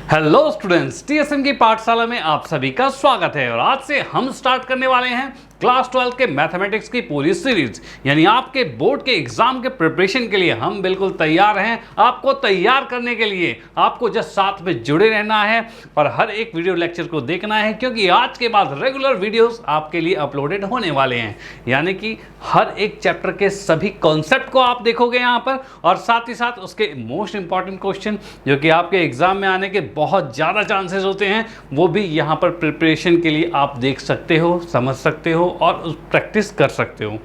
Hello students, TSM की पाठशाला में आप सभी का स्वागत है। और आज से हम स्टार्ट करने वाले हैं क्लास 12 के मैथमेटिक्स की पूरी सीरीज, यानी आपके बोर्ड के एग्जाम के प्रिपरेशन के लिए हम बिल्कुल तैयार हैं। आपको तैयार करने के लिए आपको जस्ट साथ में जुड़े रहना है और हर एक वीडियो लेक्चर को देखना है, क्योंकि आज के बाद रेगुलर वीडियोस आपके लिए अपलोडेड होने वाले हैं। यानी कि हर एक चैप्टर के सभी कॉन्सेप्ट को आप देखोगे यहाँ पर, और साथ ही साथ उसके मोस्ट इंपॉर्टेंट क्वेश्चन जो कि आपके एग्जाम में आने के बहुत ज़्यादा चांसेस होते हैं, वो भी यहाँ पर प्रिपरेशन के लिए आप देख सकते हो, समझ सकते हो और प्रैक्टिस कर सकते हो।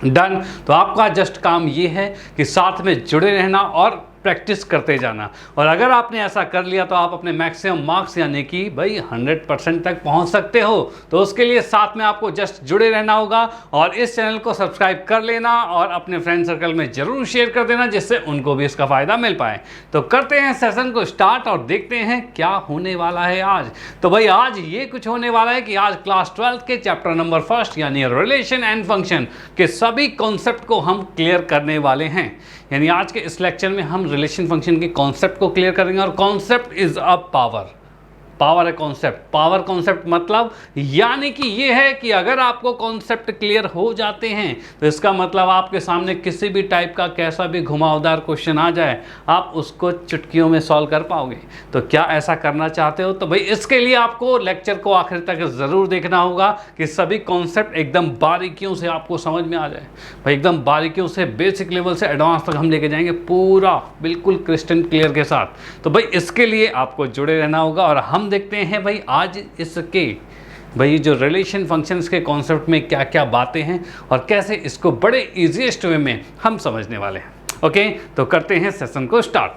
डन। तो आपका जस्ट काम ये है कि साथ में जुड़े रहना और प्रैक्टिस करते जाना। और अगर आपने ऐसा कर लिया तो आप अपने मैक्सिमम मार्क्स यानी कि भाई 100% तक पहुंच सकते हो। तो उसके लिए साथ में आपको जस्ट जुड़े रहना होगा और इस चैनल को सब्सक्राइब कर लेना और अपने फ्रेंड सर्कल में जरूर शेयर कर देना, जिससे उनको भी इसका फ़ायदा मिल पाए। तो करते हैं सेशन को स्टार्ट और देखते हैं क्या होने वाला है आज। तो भाई आज ये कुछ होने वाला है कि आज क्लास 12 के चैप्टर नंबर 1 यानी रिलेशन एंड फंक्शन के सभी कॉन्सेप्ट को हम क्लियर करने वाले हैं। यानी आज के इस लेक्चर में हम रिलेशन फंक्शन के कॉन्सेप्ट को क्लियर करेंगे। और concept is a power. Power है कॉन्सेप्ट। पावर कॉन्सेप्ट मतलब यानी कि ये है कि अगर आपको कॉन्सेप्ट क्लियर हो जाते हैं तो इसका मतलब आपके सामने किसी भी टाइप का कैसा भी घुमावदार क्वेश्चन आ जाए, आप उसको चुटकियों में सॉल्व कर पाओगे। तो क्या ऐसा करना चाहते हो? तो भाई इसके लिए आपको लेक्चर को आखिर तक ज़रूर देखना होगा कि सभी कॉन्सेप्ट एकदम बारीकियों से आपको समझ में आ जाए। भाई एकदम बारीकियों से, बेसिक लेवल से एडवांस तक हम लेके जाएंगे पूरा बिल्कुल क्रिस्टल क्लियर के साथ। तो भाई इसके लिए आपको जुड़े रहना होगा। और हम देखते हैं भाई आज इसके भाई जो रिलेशन फंक्शंस के कॉन्सेप्ट में क्या क्या बातें हैं और कैसे इसको बड़े इजीएस्ट वे में हम समझने वाले हैं। ओके, तो करते हैं सेशन को स्टार्ट।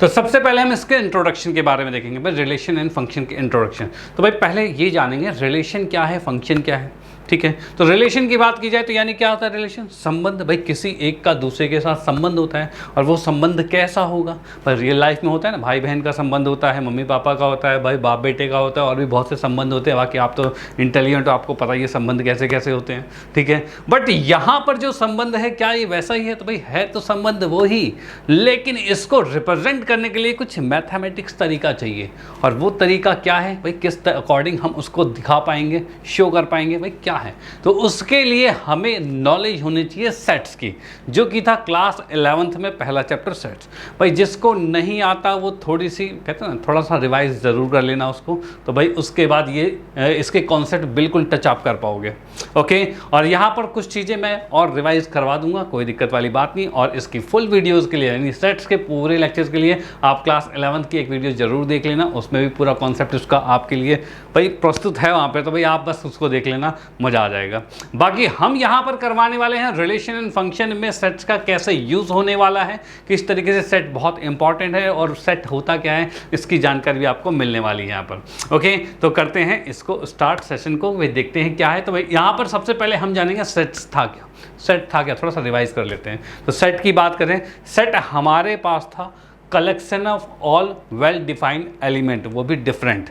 तो सबसे पहले हम इसके इंट्रोडक्शन के बारे में देखेंगे, भाई रिलेशन एंड फंक्शन के इंट्रोडक्शन। तो भाई पहले ये जानेंगे रिलेशन क्या है, फंक्शन क्या है। ठीक है, तो रिलेशन की बात की जाए तो यानी क्या होता है रिलेशन? संबंध। भाई किसी एक का दूसरे के साथ संबंध होता है, और वो संबंध कैसा होगा? भाई रियल लाइफ में होता है ना, भाई बहन का संबंध होता है, मम्मी पापा का होता है, भाई बाप बेटे का होता है, और भी बहुत से संबंध होते हैं। बाकी आप तो इंटेलिजेंट हो, आपको पता ही है संबंध कैसे कैसे होते हैं। ठीक है, बट यहाँ पर जो संबंध है क्या ये वैसा ही है? तो भाई है तो संबंध वो ही, लेकिन इसको रिप्रेजेंट करने के लिए कुछ मैथमेटिक्स तरीका चाहिए। और वो तरीका क्या है भाई? किस अकॉर्डिंग हम उसको दिखा पाएंगे, शो कर पाएंगे, भाई क्या है? तो उसके लिए हमें नॉलेज होनी चाहिए सेट्स की, जो कि था क्लास 11th में पहला चैप्टर सेट्स। भाई जिसको नहीं आता वो थोड़ी सी कहते हैं ना, थोड़ा सा रिवाइज ज़रूर कर लेना उसको। तो भाई उसके बाद ये इसके कॉन्सेप्ट बिल्कुल टच आप कर पाओगे। ओके, और यहाँ पर कुछ चीज़ें मैं और रिवाइज करवा दूंगा, कोई दिक्कत वाली बात नहीं। और इसकी फुल वीडियोज़ के लिए यानी सेट्स के पूरे लेक्चर्स के लिए आप क्लास 11th की एक वीडियो ज़रूर देख लेना, उसमें भी पूरा कॉन्सेप्ट उसका आपके लिए भाई प्रस्तुत है वहाँ पर। तो भाई आप बस उसको देख लेना, मज़ा आ जाएगा। बाकी हम यहाँ पर करवाने वाले हैं रिलेशन एंड फंक्शन में सेट्स का कैसे यूज़ होने वाला है, किस तरीके से सेट बहुत इंपॉर्टेंट है और सेट होता क्या है, इसकी जानकारी भी आपको मिलने वाली है यहाँ पर। ओके, तो करते हैं इसको स्टार्ट सेशन को, वे देखते हैं क्या है। तो भाई यहाँ पर सबसे पहले हम जानेंगे सेट्स था क्या। सेट था क्या, थोड़ा सा रिवाइज कर लेते हैं। तो सेट की बात करें, सेट हमारे पास था collection of all well defined element, वो भी डिफरेंट।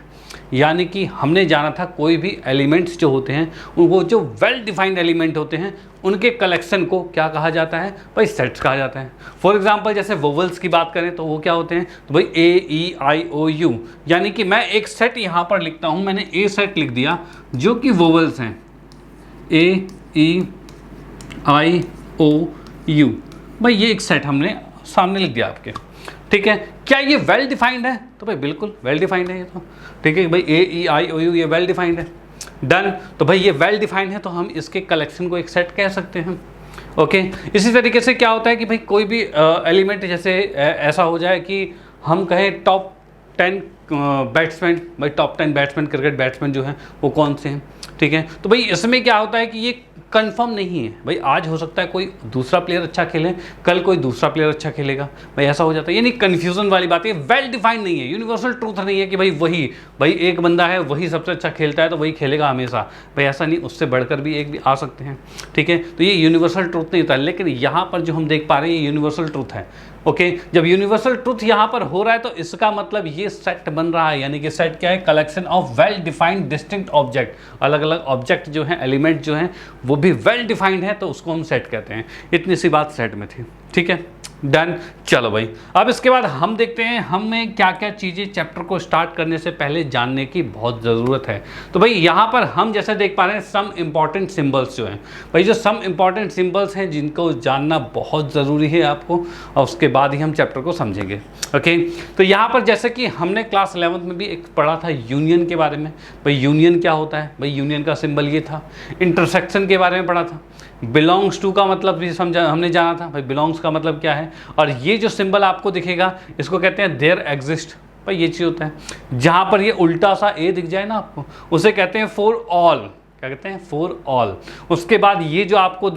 यानी कि हमने जाना था कोई भी एलिमेंट्स जो होते हैं, वो जो वेल डिफाइंड एलिमेंट होते हैं, उनके कलेक्शन को क्या कहा जाता है? भाई सेट्स कहा जाता है। फॉर एग्जांपल जैसे वोवल्स की बात करें तो वो क्या होते हैं? तो भाई ए ई आई ओ यू, यानी कि मैं एक सेट यहाँ पर लिखता हूँ, मैंने ए सेट लिख दिया जो कि वोवल्स हैं, ए ई आई ओ यू। भाई ये एक सेट हमने सामने लिख दिया आपके। ठीक है, क्या ये वेल डिफाइंड है? तो भाई बिल्कुल वेल डिफाइंड है ये तो। ठीक है भाई, ए ई आई ओ यू ये वेल डिफाइंड है। डन। तो भाई ये वेल डिफाइंड है तो हम इसके कलेक्शन को एक सेट कह सकते हैं। ओके, इसी तरीके से क्या होता है कि भाई कोई भी एलिमेंट जैसे ऐसा हो जाए कि हम कहें टॉप 10 बैट्समैन, भाई टॉप 10 बैट्समैन, क्रिकेट बैट्समैन जो हैं वो कौन से हैं। ठीक है, तो भाई इसमें क्या होता है कि ये कंफर्म नहीं है। भाई आज हो सकता है कोई दूसरा प्लेयर अच्छा खेले, कल कोई दूसरा प्लेयर अच्छा खेलेगा, भाई ऐसा हो जाता है। यानी कन्फ्यूजन वाली बात है, वेल डिफाइंड नहीं है, यूनिवर्सल ट्रूथ नहीं है कि भाई भाई एक बंदा है वही सबसे अच्छा खेलता है तो वही खेलेगा हमेशा। भाई ऐसा नहीं, उससे बढ़कर भी एक भी आ सकते हैं। ठीक है, तो ये यूनिवर्सल ट्रूथ नहीं होता, लेकिन यहाँ पर जो हम देख पा रहे हैं ये यूनिवर्सल ट्रूथ है। ओके, जब यूनिवर्सल ट्रूथ यहाँ पर हो रहा है तो इसका मतलब ये सेट बन रहा है। यानी कि सेट क्या है? Collection of well defined distinct object. अलग अलग ऑब्जेक्ट जो हैं, एलिमेंट जो हैं, वो भी वेल डिफाइंड है तो उसको हम सेट कहते हैं। इतनी सी बात सेट में थी। ठीक है, डन। चलो भाई, अब इसके बाद हम देखते हैं हमें क्या क्या चीज़ें चैप्टर को स्टार्ट करने से पहले जानने की बहुत ज़रूरत है। तो भाई यहाँ पर हम जैसे देख पा रहे हैं सम इम्पॉर्टेंट सिंबल्स जो हैं, भाई जो सम इम्पॉर्टेंट सिंबल्स हैं जिनको जानना बहुत ज़रूरी है आपको, और उसके बाद ही हम चैप्टर को समझेंगे। ओके, तो यहाँ पर जैसे कि हमने क्लास 11th में भी एक पढ़ा था यूनियन के बारे में। भाई यूनियन क्या होता है, भाई यूनियन का सिंबल ये था। इंटरसेक्शन के बारे में पढ़ा था। बिलोंग्स टू का मतलब भी समझा, हमने जाना था भाई बिलोंग्स का मतलब क्या है। और ये जो सिंबल आपको दिखेगा इसको कहते हैं देयर एग्जिस्ट। भाई ये चीज़ होता है जहाँ पर ये उल्टा सा ए दिख जाए ना आपको, उसे कहते हैं फॉर ऑल। क्या कहते हैं, फॉर ऑल। उसके बाद ये जो आपको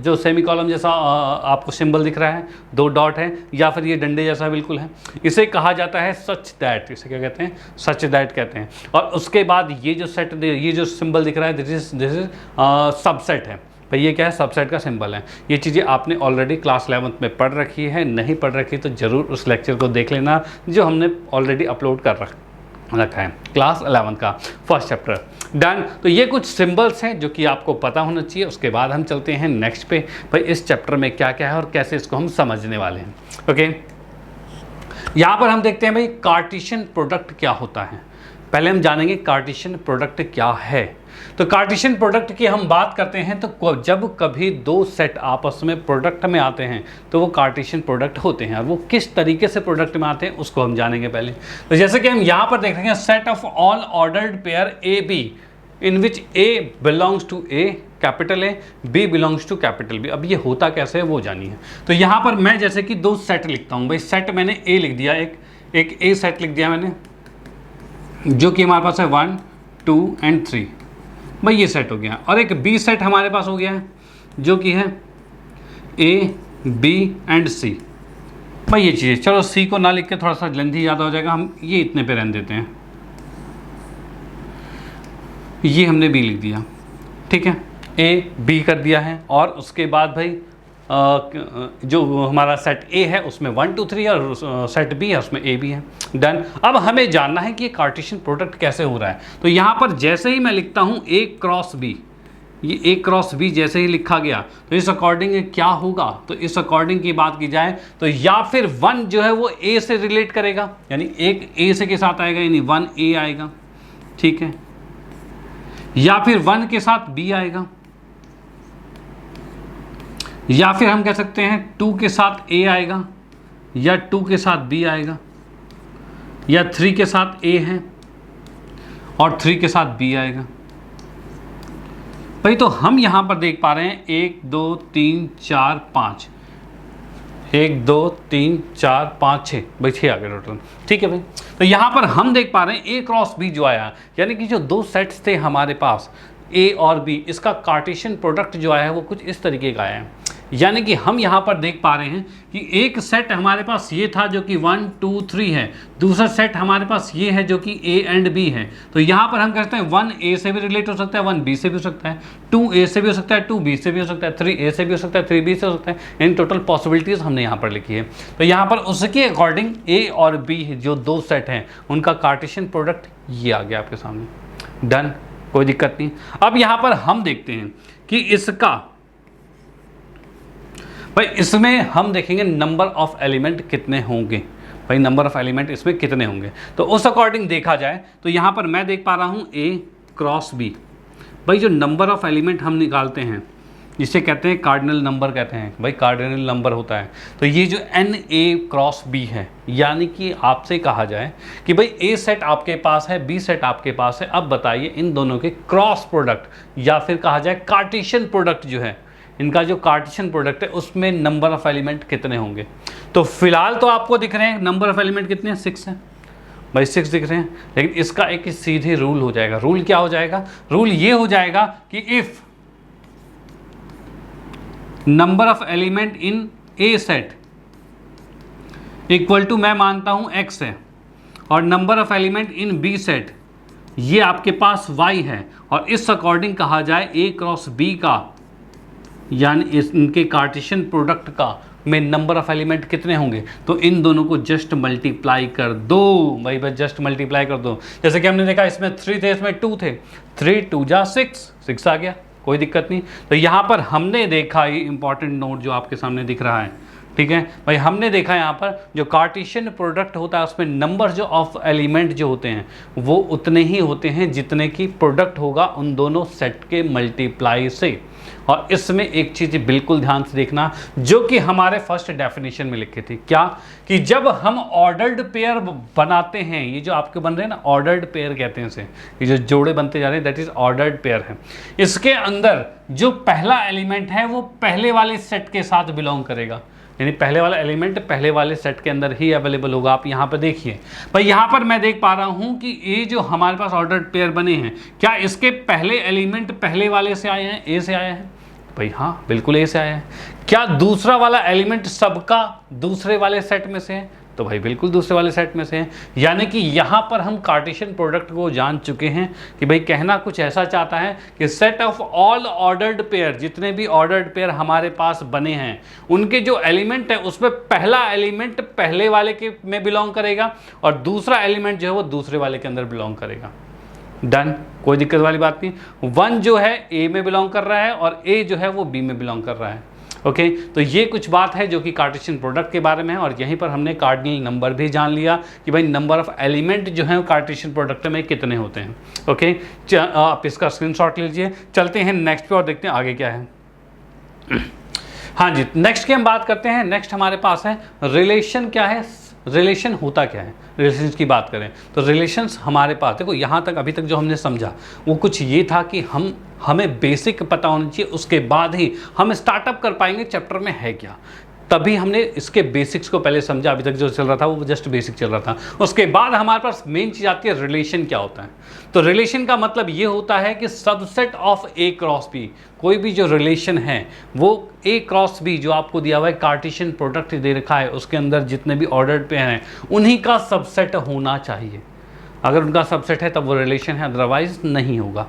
जो सेमी कॉलम जैसा आपको सिंबल दिख रहा है, 2 डॉट है या फिर ये डंडे जैसा बिल्कुल है, इसे कहा जाता है सच दैट। इसे क्या कहते हैं, सच दैट कहते हैं। और उसके बाद ये जो सेट, ये जो सिंबल दिख रहा है दिस इज सबसेट है। भाई ये क्या है, सबसेट का सिंबल है। ये चीज़ें आपने ऑलरेडी क्लास 11th में पढ़ रखी है, नहीं पढ़ रखी तो ज़रूर उस लेक्चर को देख लेना जो हमने ऑलरेडी अपलोड कर रखा है, क्लास 11th का फर्स्ट चैप्टर। डन। तो ये कुछ सिंबल्स हैं जो कि आपको पता होना चाहिए। उसके बाद हम चलते हैं नेक्स्ट पे, भाई इस चैप्टर में क्या क्या है और कैसे इसको हम समझने वाले हैं। ओके, यहाँ पर हम देखते हैं भाई कार्टेशियन प्रोडक्ट क्या होता है। पहले हम जानेंगे कार्टेशियन प्रोडक्ट क्या है। तो कार्टेशियन प्रोडक्ट की हम बात करते हैं तो जब कभी 2 सेट आपस में प्रोडक्ट में आते हैं तो वो कार्टेशियन प्रोडक्ट होते हैं। और वो किस तरीके से प्रोडक्ट में आते हैं उसको हम जानेंगे पहले। तो जैसे कि हम यहाँ पर देख रहे हैं set of all ordered pair A B in which A belongs to A capital A, B belongs to capital B. अब ये होता कैसे है वो जानिए। तो यहाँ पर मैं जैसे कि 2 सेट लिखता हूँ। भाई सेट मैंने ए लिख दिया, एक ए सेट लिख दिया मैंने जो कि हमारे पास है 1 2 एंड 3। भाई ये सेट हो गया। और एक बी सेट हमारे पास हो गया है जो कि है ए बी एंड सी। भाई ये चीज़ें, चलो सी को ना लिख के थोड़ा सा लेंथी ज़्यादा हो जाएगा, हम ये इतने पे रहने देते हैं। ये हमने बी लिख दिया, ठीक है, ए बी कर दिया है। और उसके बाद भाई जो हमारा सेट ए है उसमें 1 2 3 है और सेट बी है उसमें ए बी है। डन। अब हमें जानना है कि ये कार्टेशियन प्रोडक्ट कैसे हो रहा है। तो यहाँ पर जैसे ही मैं लिखता हूँ ए क्रॉस बी, ये ए क्रॉस बी जैसे ही लिखा गया तो इस अकॉर्डिंग क्या होगा। तो इस अकॉर्डिंग की बात की जाए तो या फिर 1 जो है वो ए से रिलेट करेगा, यानी एक ए से के साथ आएगा, यानी 1 ए आएगा, ठीक है, या फिर 1 के साथ बी आएगा, या फिर हम कह सकते हैं 2 के साथ ए आएगा, या 2 के साथ बी आएगा, या 3 के साथ ए है और 3 के साथ बी आएगा। भाई तो हम यहां पर देख पा रहे हैं 1 2 3 4 5, 1 2 3 4 5 6, भाई 6 आ गए टोटल, ठीक है भाई। तो यहां पर हम देख पा रहे हैं ए क्रॉस बी जो आया, यानी कि जो 2 सेट्स थे हमारे पास ए और बी, इसका कार्टेशियन प्रोडक्ट जो आया है वो कुछ इस तरीके का आया है। यानी कि हम यहाँ पर देख पा रहे हैं कि एक सेट हमारे पास ये था जो कि 1 2 3 है, दूसरा सेट हमारे पास ये है जो कि ए एंड बी है। तो यहाँ पर हम कहते हैं 1 ए से भी रिलेट हो सकता है, 1 बी से भी हो सकता है, 2 ए से भी हो सकता है, 2 बी से भी हो सकता है, 3 ए से भी हो सकता है, 3 बी से हो सकता है। इन टोटल पॉसिबिलिटीज़ हमने यहाँ पर लिखी है। तो यहाँ पर उसके अकॉर्डिंग ए और बी जो 2 सेट हैं उनका कार्टेशियन प्रोडक्ट ये आ गया आपके सामने। डन, कोई दिक्कत नहीं। अब यहाँ पर हम देखते हैं कि इसका, भाई इसमें हम देखेंगे नंबर ऑफ एलिमेंट कितने होंगे। भाई नंबर ऑफ एलिमेंट इसमें कितने होंगे तो उस अकॉर्डिंग देखा जाए तो यहाँ पर मैं देख पा रहा हूँ ए क्रॉस बी। भाई जो नंबर ऑफ एलिमेंट हम निकालते हैं जिसे कहते हैं कार्डिनल नंबर कहते हैं, भाई कार्डिनल नंबर होता है। तो ये जो एन ए क्रॉस बी है, यानी कि आपसे कहा जाए कि भाई ए सेट आपके पास है, बी सेट आपके पास है, अब बताइए इन दोनों के क्रॉस प्रोडक्ट या फिर कहा जाए कार्टेशियन प्रोडक्ट जो है, इनका जो कार्टेशियन प्रोडक्ट है उसमें नंबर ऑफ एलिमेंट कितने होंगे। तो फिलहाल तो आपको दिख रहे हैं नंबर ऑफ एलिमेंट कितने हैं, 6 हैं। भाई 6 दिख रहे हैं, लेकिन इसका एक सीधे रूल हो जाएगा। रूल क्या हो जाएगा, रूल ये हो जाएगा कि if number of element in A set equal to, मैं मानता हूं x है, और number of element in B set ये आपके पास y है, और इस अकॉर्डिंग कहा जाए ए क्रॉस बी का यानी इनके कार्टेशियन प्रोडक्ट का में नंबर ऑफ एलिमेंट कितने होंगे, तो इन दोनों को जस्ट मल्टीप्लाई कर दो। भाई बस जस्ट मल्टीप्लाई कर दो। जैसे कि हमने देखा इसमें 3 थे, इसमें 2 थे, 3 2 जा 6 आ गया, कोई दिक्कत नहीं। तो यहाँ पर हमने देखा ये इंपॉर्टेंट नोट जो आपके सामने दिख रहा है, ठीक है भाई, हमने देखा यहाँ पर जो कार्टेशियन प्रोडक्ट होता है उसमें नंबर जो ऑफ एलिमेंट जो होते हैं वो उतने ही होते हैं जितने की प्रोडक्ट होगा उन दोनों सेट के मल्टीप्लाई से। और इसमें एक चीज़ बिल्कुल ध्यान से देखना जो कि हमारे फर्स्ट डेफिनेशन में लिखी थी, क्या कि जब हम ऑर्डर्ड पेयर बनाते हैं, ये जो आपके बन रहे हैं ना ऑर्डर्ड पेयर कहते हैं इसे, ये जो जोड़े बनते जा रहे हैं दैट इज ऑर्डर्ड पेयर है। इसके अंदर जो पहला एलिमेंट है वो पहले वाले सेट के साथ बिलोंग करेगा, यानी पहले वाला एलिमेंट पहले वाले सेट के अंदर ही अवेलेबल होगा। आप यहाँ पर देखिए भाई, यहाँ पर मैं देख पा रहा हूँ कि ये जो हमारे पास ऑर्डर्ड पेयर बने हैं, क्या इसके पहले एलिमेंट पहले वाले से आए हैं, ए से आए हैं? भाई हाँ, बिल्कुल ए से आया है। क्या दूसरा वाला एलिमेंट सबका दूसरे वाले सेट में से है? तो भाई बिल्कुल दूसरे वाले सेट में से है। यानी कि यहाँ पर हम कार्टेशियन प्रोडक्ट को जान चुके हैं कि भाई कहना कुछ ऐसा चाहता है कि set of all ordered pair, जितने भी ऑर्डर्ड पेयर हमारे पास बने हैं उनके जो एलिमेंट है उसमें पहला एलिमेंट पहले वाले के में बिलोंग करेगा और दूसरा एलिमेंट जो है वो दूसरे वाले के अंदर बिलोंग करेगा। डन, कोई दिक्कत वाली बात नहीं। 1 जो है ए में बिलोंग कर रहा है और ए जो है वो बी में बिलोंग कर रहा है। ओके, तो ये कुछ बात है जो कि कार्टेशियन प्रोडक्ट के बारे में है। और यहीं पर हमने कार्डिनल नंबर भी जान लिया कि भाई नंबर ऑफ एलिमेंट जो है कार्टेशियन प्रोडक्ट में कितने होते हैं। ओके, आप इसका स्क्रीनशॉट लीजिए। चलते हैं नेक्स्ट पे और देखते हैं आगे क्या है। हाँ जी, नेक्स्ट की हम बात करते हैं। नेक्स्ट हमारे पास है रिलेशन। क्या है रिलेशन, होता क्या है? रिलेशंस की बात करें तो रिलेशंस हमारे पास, देखो यहाँ तक अभी तक जो हमने समझा वो कुछ ये था कि हमें बेसिक पता होना चाहिए, उसके बाद ही हम स्टार्टअप कर पाएंगे चैप्टर में है क्या। तभी हमने इसके बेसिक्स को पहले समझा। अभी तक जो चल रहा था वो जस्ट बेसिक चल रहा था। उसके बाद हमारे पास मेन चीज़ आती है रिलेशन क्या होता है। तो रिलेशन का मतलब ये होता है कि subset of A cross B, कोई भी जो रिलेशन है वो ए क्रॉस बी जो आपको दिया हुआ है कार्टेशियन प्रोडक्ट दे रखा है उसके अंदर जितने भी ऑर्डर्ड पेयर हैं उन्हीं का सबसेट होना चाहिए। अगर उनका सबसेट है तब वो रिलेशन है, अदरवाइज नहीं होगा।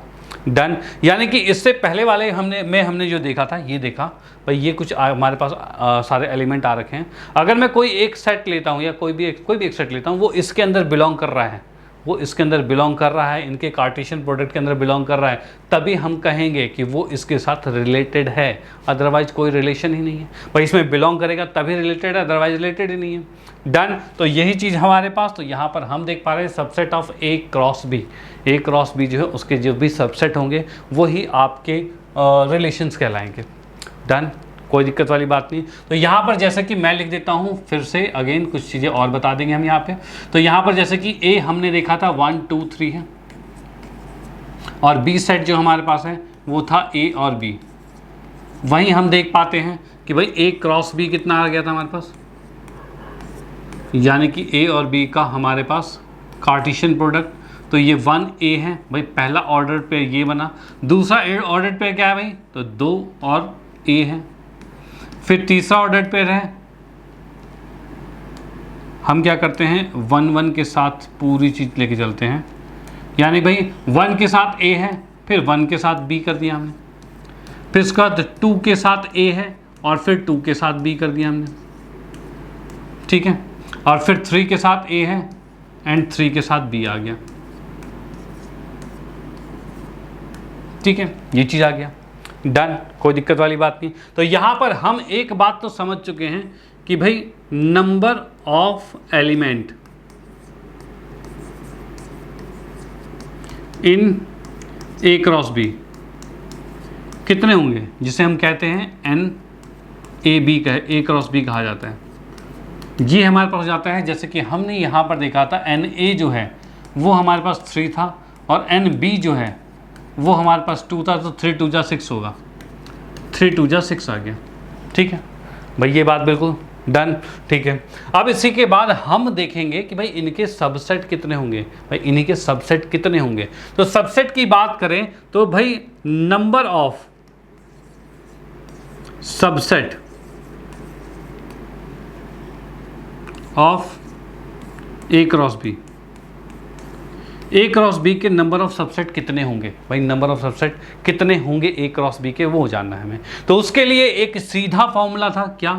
डन, यानी कि इससे पहले वाले हमने जो देखा था, ये देखा भाई ये कुछ हमारे पास सारे एलिमेंट आ रखे हैं। अगर मैं कोई एक सेट लेता हूँ या कोई भी एक सेट लेता हूँ वो इसके अंदर बिलोंग कर रहा है, वो इसके अंदर बिलोंग कर रहा है, इनके कार्टेशियन प्रोडक्ट के अंदर बिलोंग कर रहा है, तभी हम कहेंगे कि वो इसके साथ रिलेटेड है। अदरवाइज कोई रिलेशन ही नहीं है। भाई इसमें बिलोंग करेगा तभी रिलेटेड है, अदरवाइज रिलेटेड ही नहीं है। डन, तो यही चीज़ हमारे पास। तो यहाँ पर हम देख पा रहे हैं subset of A cross B. A cross B जो है उसके जो भी सबसेट होंगे वही आपके रिलेशंस कहलाएंगे। डन, कोई दिक्कत वाली बात नहीं। तो यहाँ पर जैसे कि मैं लिख देता हूँ फिर से अगेन, कुछ चीज़ें और बता देंगे हम यहाँ पे। तो यहाँ पर जैसे कि ए हमने देखा था 1 2 3 है और बी सेट जो हमारे पास है वो था ए और बी। वहीं हम देख पाते हैं कि भाई ए क्रॉस बी कितना आ गया था हमारे पास, यानी कि ए और बी का हमारे पास कार्टेशियन प्रोडक्ट। तो ये 1A है भाई, पहला ऑर्डर पेयर ये बना। दूसरा ऑर्डर पेयर क्या है भाई, तो 2 और A है। फिर तीसरा ऑर्डर पेयर है, हम क्या करते हैं 1 1 के साथ पूरी चीज़ लेके चलते हैं। यानी भाई 1 के साथ A है, फिर 1 के साथ B कर दिया हमने, फिर उसके बाद 2 के साथ A है और फिर 2 के साथ B कर दिया हमने, ठीक है। और फिर 3 के साथ A है एंड 3 के साथ B आ गया, ठीक है। ये चीज़ आ गया। डन, कोई दिक्कत वाली बात नहीं। तो यहाँ पर हम एक बात तो समझ चुके हैं कि भाई number of element in A cross B कितने होंगे, जिसे हम कहते हैं एन ए बी का, ए क्रॉस बी कहा जाता है। ये हमारे पास जाता है, जैसे कि हमने यहाँ पर देखा था एन ए जो है वो हमारे पास 3 था और एन बी जो है वो हमारे पास 2 था, तो 3 2 जा 6 होगा, 3 2 जा 6 आ गया, ठीक है भाई। ये बात बिल्कुल डन, ठीक है। अब इसी के बाद हम देखेंगे कि भाई इनके सबसेट कितने होंगे, भाई इन्हीं के सबसेट कितने होंगे। तो सबसेट की बात करें तो भाई number of subset of A cross B, A cross B के नंबर ऑफ सबसेट कितने होंगे, भाई नंबर ऑफ सबसेट कितने होंगे ए क्रॉस बी के, वो जानना है हमें। तो उसके लिए एक सीधा फॉर्मूला था, क्या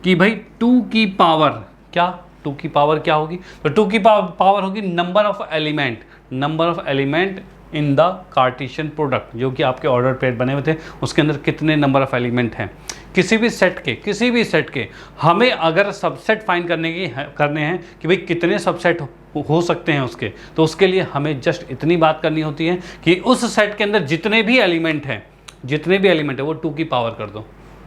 कि भाई 2 की पावर, क्या 2 की पावर क्या होगी, तो 2 की पावर होगी number of element in the Cartesian product, जो कि आपके ऑर्डर पेयर बने हुए थे उसके अंदर कितने नंबर ऑफ एलिमेंट हैं। किसी भी सेट के हमें अगर सबसेट फाइंड करने हैं कि भाई कितने सबसेट हो सकते हैं उसके, तो उसके लिए हमें जस्ट इतनी बात करनी होती है कि उस सेट के अंदर जितने भी एलिमेंट हैं वो 2 की पावर कर दो,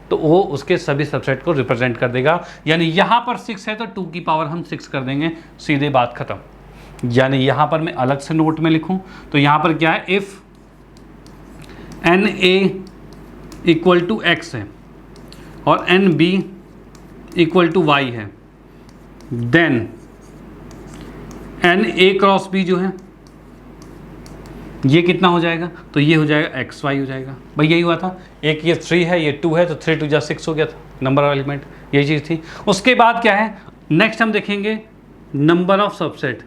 तो वो उसके सभी सबसेट को रिप्रेजेंट कर देगा। यानी यहाँ पर 6 है तो 2 की पावर हम 6 कर देंगे, सीधे बात खत्म। यानी यहाँ पर मैं अलग से नोट में लिखूँ तो यहाँ पर क्या है, if NA equal to X है और NB इक्वल टू Y है, देन NA क्रॉस B जो है ये कितना हो जाएगा, तो ये हो जाएगा XY हो जाएगा। भाई यही हुआ था, एक ये 3 है, ये 2 है, तो 3 2 जा 6 हो गया था नंबर ऑफ एलिमेंट, यही चीज़ थी। उसके बाद क्या है, नेक्स्ट हम देखेंगे number of subset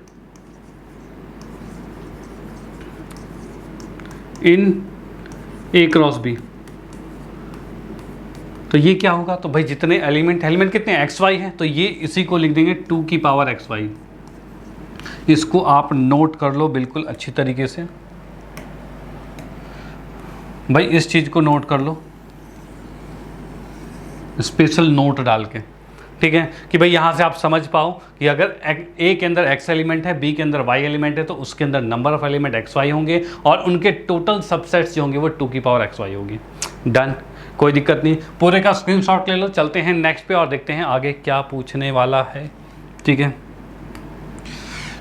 in A cross B। तो ये क्या होगा, तो भाई जितने एलिमेंट कितने XY है, तो ये इसी को लिख देंगे 2 की पावर XY। इसको आप नोट कर लो बिल्कुल अच्छी तरीके से, भाई इस चीज़ को नोट कर लो स्पेशल नोट डाल के, ठीक है, कि भाई यहाँ से आप समझ पाओ कि अगर A के अंदर X एलिमेंट है, B के अंदर Y एलिमेंट है, तो उसके अंदर नंबर ऑफ एलिमेंट XY होंगे और उनके टोटल सबसेट्स जो होंगे वो 2 की पावर XY होगी। डन, कोई दिक्कत नहीं, पूरे का स्क्रीनशॉट ले लो। चलते हैं नेक्स्ट पे और देखते हैं आगे क्या पूछने वाला है, ठीक है।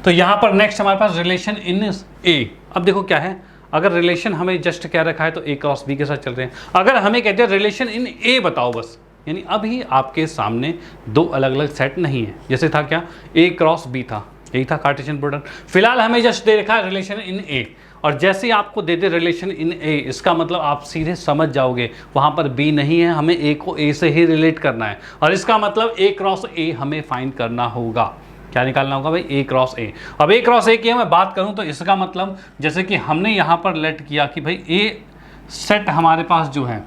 तो यहाँ पर नेक्स्ट हमारे पास रिलेशन इन A। अब देखो क्या है, अगर रिलेशन हमें जस्ट क्या रखा है तो A क्रॉस B के साथ चल रहे हैं। अगर हमें कहते हैं रिलेशन इन A बताओ बस, यानी अभी आपके सामने 2 अलग अलग सेट नहीं है, जैसे था क्या, A क्रॉस B था, यही था कार्टेशियन प्रोडक्ट। फिलहाल हमें जस्ट दे रखा है रिलेशन इन A, और जैसे ही आपको दे दे रिलेशन इन A, इसका मतलब आप सीधे समझ जाओगे वहाँ पर B नहीं है, हमें A को A से ही रिलेट करना है, और इसका मतलब A क्रॉस A हमें फाइंड करना होगा। क्या निकालना होगा भाई, A क्रॉस A। अब A क्रॉस A की मैं बात करूं तो इसका मतलब जैसे कि हमने यहाँ पर लेट किया कि भाई A सेट हमारे पास जो है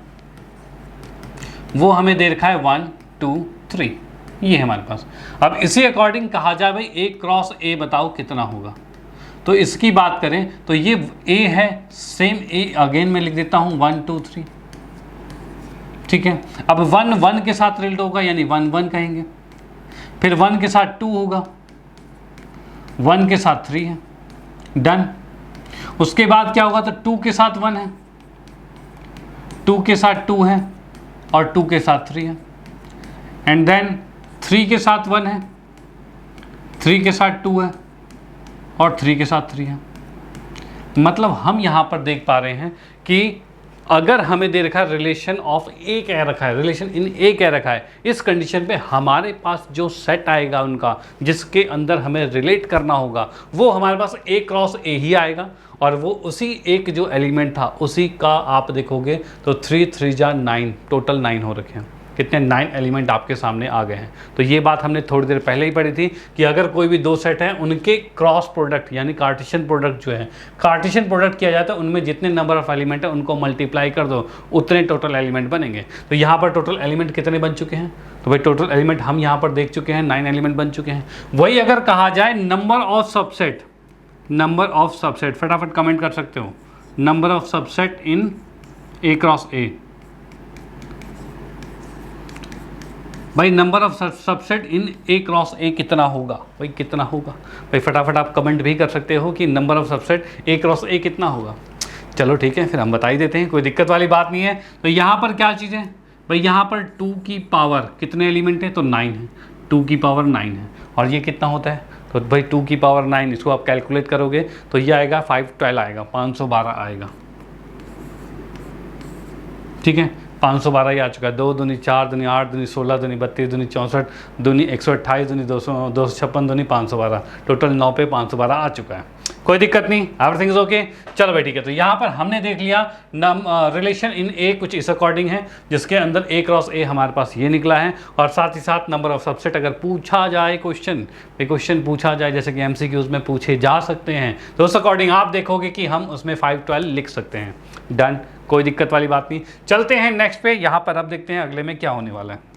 वो हमें दे रखा है 1 2 3, ये है हमारे पास। अब इसी अकॉर्डिंग कहा जाए भाई A क्रॉस A बताओ कितना होगा, तो इसकी बात करें तो ये A है, सेम A अगेन मैं लिख देता हूँ 1 2 3, ठीक है। अब 1 1 के साथ रिलेट होगा, यानी 1 1 कहेंगे, फिर 1 के साथ 2 होगा, 1 के साथ 3 है, डन। उसके बाद क्या होगा, तो 2 के साथ 1 है, 2 के साथ 2 है, और 2 के साथ 3 है, एंड देन 3 के साथ 1 है, 3 के साथ 2 है, और 3 के साथ 3 है। मतलब हम यहाँ पर देख पा रहे हैं कि अगर हमें दे रखा है रिलेशन ऑफ A कह रखा है, रिलेशन इन A कह रखा है, इस कंडीशन पे हमारे पास जो सेट आएगा उनका जिसके अंदर हमें रिलेट करना होगा वो हमारे पास A क्रॉस A ही आएगा, और वो उसी एक जो एलिमेंट था उसी का आप देखोगे तो 3 3 जा 9, टोटल 9 हो रखे हैं। कितने 9 एलिमेंट आपके सामने आ गए हैं। तो ये बात हमने थोड़ी देर पहले ही पढ़ी थी कि अगर कोई भी 2 सेट हैं उनके क्रॉस प्रोडक्ट यानी कार्टेशियन प्रोडक्ट जो है, कार्टेशियन प्रोडक्ट किया जाता है, उनमें जितने नंबर ऑफ एलिमेंट है उनको मल्टीप्लाई कर दो, उतने टोटल एलिमेंट बनेंगे। तो यहाँ पर टोटल एलिमेंट कितने बन चुके हैं, तो भाई टोटल एलिमेंट हम यहाँ पर देख चुके हैं 9 एलिमेंट बन चुके हैं। वही अगर कहा जाए number of subset, number of subset फटाफट कमेंट कर सकते हो, number of subset in A cross A। भाई number of subset in A cross A कितना होगा, भाई कितना होगा, भाई फटाफट आप कमेंट भी कर सकते हो कि number of subset A cross A कितना होगा। चलो ठीक है, फिर हम बता ही देते हैं, कोई दिक्कत वाली बात नहीं है। तो यहाँ पर क्या चीज़ है भाई, यहाँ पर 2 की पावर कितने एलिमेंट हैं, तो 9 है, 2 की पावर 9 है, और ये कितना होता है, तो भाई 2 की पावर 9, इसको आप कैलकुलेट करोगे तो ये आएगा 5 12 आएगा, 512 आएगा, ठीक है। 512 ही आ चुका है। 2 दूनी 4 दूनी 8 दूनी 16 दूनी 32 दूनी 64 दूनी 128 दूनी 256 दूनी 512, टोटल 9 पे 512 आ चुका है। कोई दिक्कत नहीं, एवरीथिंग इज ओके। चलो भाई ठीक है, तो यहाँ पर हमने देख लिया रिलेशन इन A कुछ इस अकॉर्डिंग है, जिसके अंदर A क्रॉस A हमारे पास ये निकला है, और साथ ही साथ नंबर ऑफ सबसेट अगर पूछा जाए क्वेश्चन पूछा जाए जैसे कि MCQs में पूछे जा सकते हैं, तो उस अकॉर्डिंग आप देखोगे कि हम उसमें 5 12 लिख सकते हैं। डन, कोई दिक्कत वाली बात नहीं। चलते हैं नेक्स्ट पे, यहाँ पर अब देखते हैं अगले में क्या होने वाला है।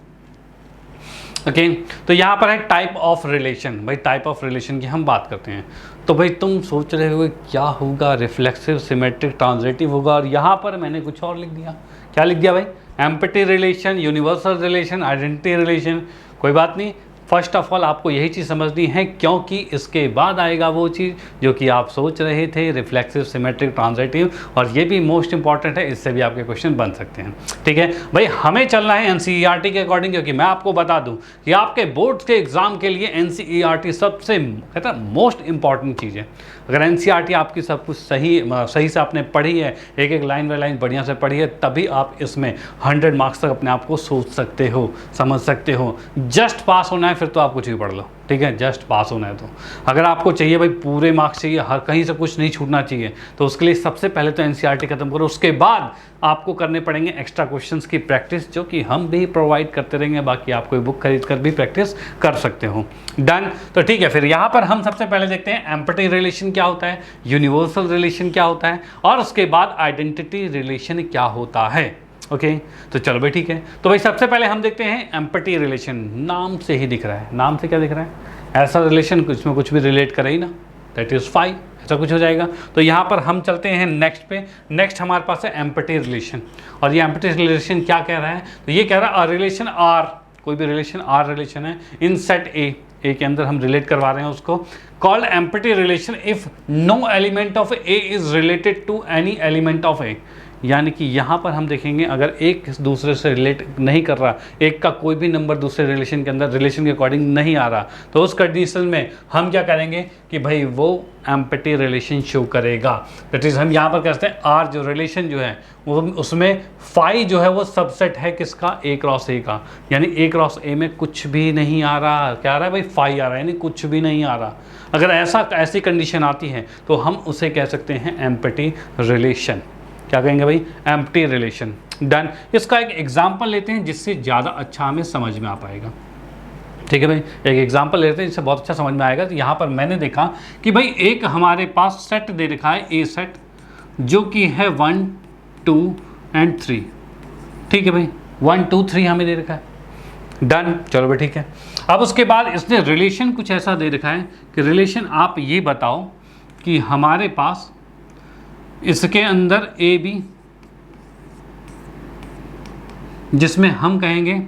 ओके तो यहाँ पर है टाइप ऑफ रिलेशन। भाई टाइप ऑफ रिलेशन की हम बात करते हैं, तो भाई तुम सोच रहे हो क्या होगा, रिफ्लेक्सिव, सिमेट्रिक, ट्रांजिटिव होगा, और यहाँ पर मैंने कुछ और लिख दिया। क्या लिख दिया भाई, empty relation, universal relation, identity relation, कोई बात नहीं। फर्स्ट ऑफ ऑल आपको यही चीज़ समझनी है, क्योंकि इसके बाद आएगा वो चीज़ जो कि आप सोच रहे थे, रिफ्लेक्सिव, सिमेट्रिक, ट्रांजिटिव, और ये भी मोस्ट इंपॉर्टेंट है, इससे भी आपके क्वेश्चन बन सकते हैं। ठीक है भाई, हमें चलना है एनसीईआरटी के अकॉर्डिंग, क्योंकि मैं आपको बता दूं कि आपके बोर्ड के एग्जाम के लिए एनसीईआरटी सबसे कहता है मोस्ट इंपॉर्टेंट चीज़ है। अगर एनसीईआरटी आपकी सब कुछ सही से आपने पढ़ी है, एक एक लाइन बाय लाइन बढ़िया से पढ़ी है, तभी आप इसमें 100 मार्क्स तक अपने आप को सोच सकते हो, समझ सकते हो। जस्ट पास होना है फिर तो आप कुछ भी पढ़ लो, ठीक है, जस्ट पास होना है। तो अगर आपको चाहिए भाई पूरे मार्क्स चाहिए, हर कहीं से कुछ नहीं छूटना चाहिए, तो उसके लिए सबसे पहले तो एनसीईआरटी खत्म करो, उसके बाद आपको करने पड़ेंगे एक्स्ट्रा क्वेश्चंस की प्रैक्टिस, जो कि हम भी प्रोवाइड करते रहेंगे। बाकी आप कोई बुक खरीद कर भी प्रैक्टिस कर सकते हो। डन। तो ठीक है, फिर यहाँ पर हम सबसे पहले देखते हैं एम्पटी रिलेशन क्या होता है, यूनिवर्सल रिलेशन क्या होता है, और उसके बाद आइडेंटिटी रिलेशन क्या होता है। ओके तो चलो भाई ठीक है। तो भाई सबसे पहले हम देखते हैं एम्पटी रिलेशन। नाम से ही दिख रहा है, नाम से क्या दिख रहा है, ऐसा रिलेशन कुछ में कुछ भी रिलेट करे ही ना, दैट इज फाई, ऐसा कुछ हो जाएगा। तो यहाँ पर हम चलते हैं नेक्स्ट पे। नेक्स्ट हमारे पास है एम्पटी रिलेशन, और ये एम्पटी रिलेशन क्या कह रहा है, तो ये कह रहा है रिलेशन आर, कोई भी रिलेशन आर रिलेशन है इन सेट ए के अंदर हम रिलेट करवा रहे हैं उसको, called empty relation if no element of A is related to any element of A. यानी कि यहाँ पर हम देखेंगे अगर एक दूसरे से रिलेट नहीं कर रहा, एक का कोई भी नंबर दूसरे रिलेशन के अंदर रिलेशन के अकॉर्डिंग नहीं आ रहा, तो उस कंडीशन में हम क्या करेंगे कि भाई वो एम्पटी रिलेशन शो करेगा। दैट इज हम यहाँ पर कहते हैं आर जो रिलेशन जो है वो, उसमें फाई जो है वो सबसेट है किसका, ए क्रॉस ए का। यानी ए क्रॉस ए में कुछ भी नहीं आ रहा, क्या आ रहा है भाई, फाई आ रहा है, यानी कुछ भी नहीं आ रहा। अगर ऐसी कंडीशन आती है तो हम उसे कह सकते हैं एम्पटी रिलेशन। क्या कहेंगे भाई, एम्पटी रिलेशन। डन। इसका एक एग्जांपल लेते हैं जिससे ज़्यादा अच्छा हमें समझ में आ पाएगा। ठीक है भाई, एक एग्जांपल लेते हैं जिससे बहुत अच्छा समझ में आएगा। तो यहाँ पर मैंने देखा कि भाई एक हमारे पास सेट दे रखा है, ए सेट, जो कि है 1 2 एंड 3। ठीक है भाई, 1 2 3 हमें दे रखा है। डन। चलो भाई ठीक है। अब उसके बाद इसने रिलेशन कुछ ऐसा दे रखा है कि रिलेशन आप ये बताओ कि हमारे पास इसके अंदर ए बी, जिसमें हम कहेंगे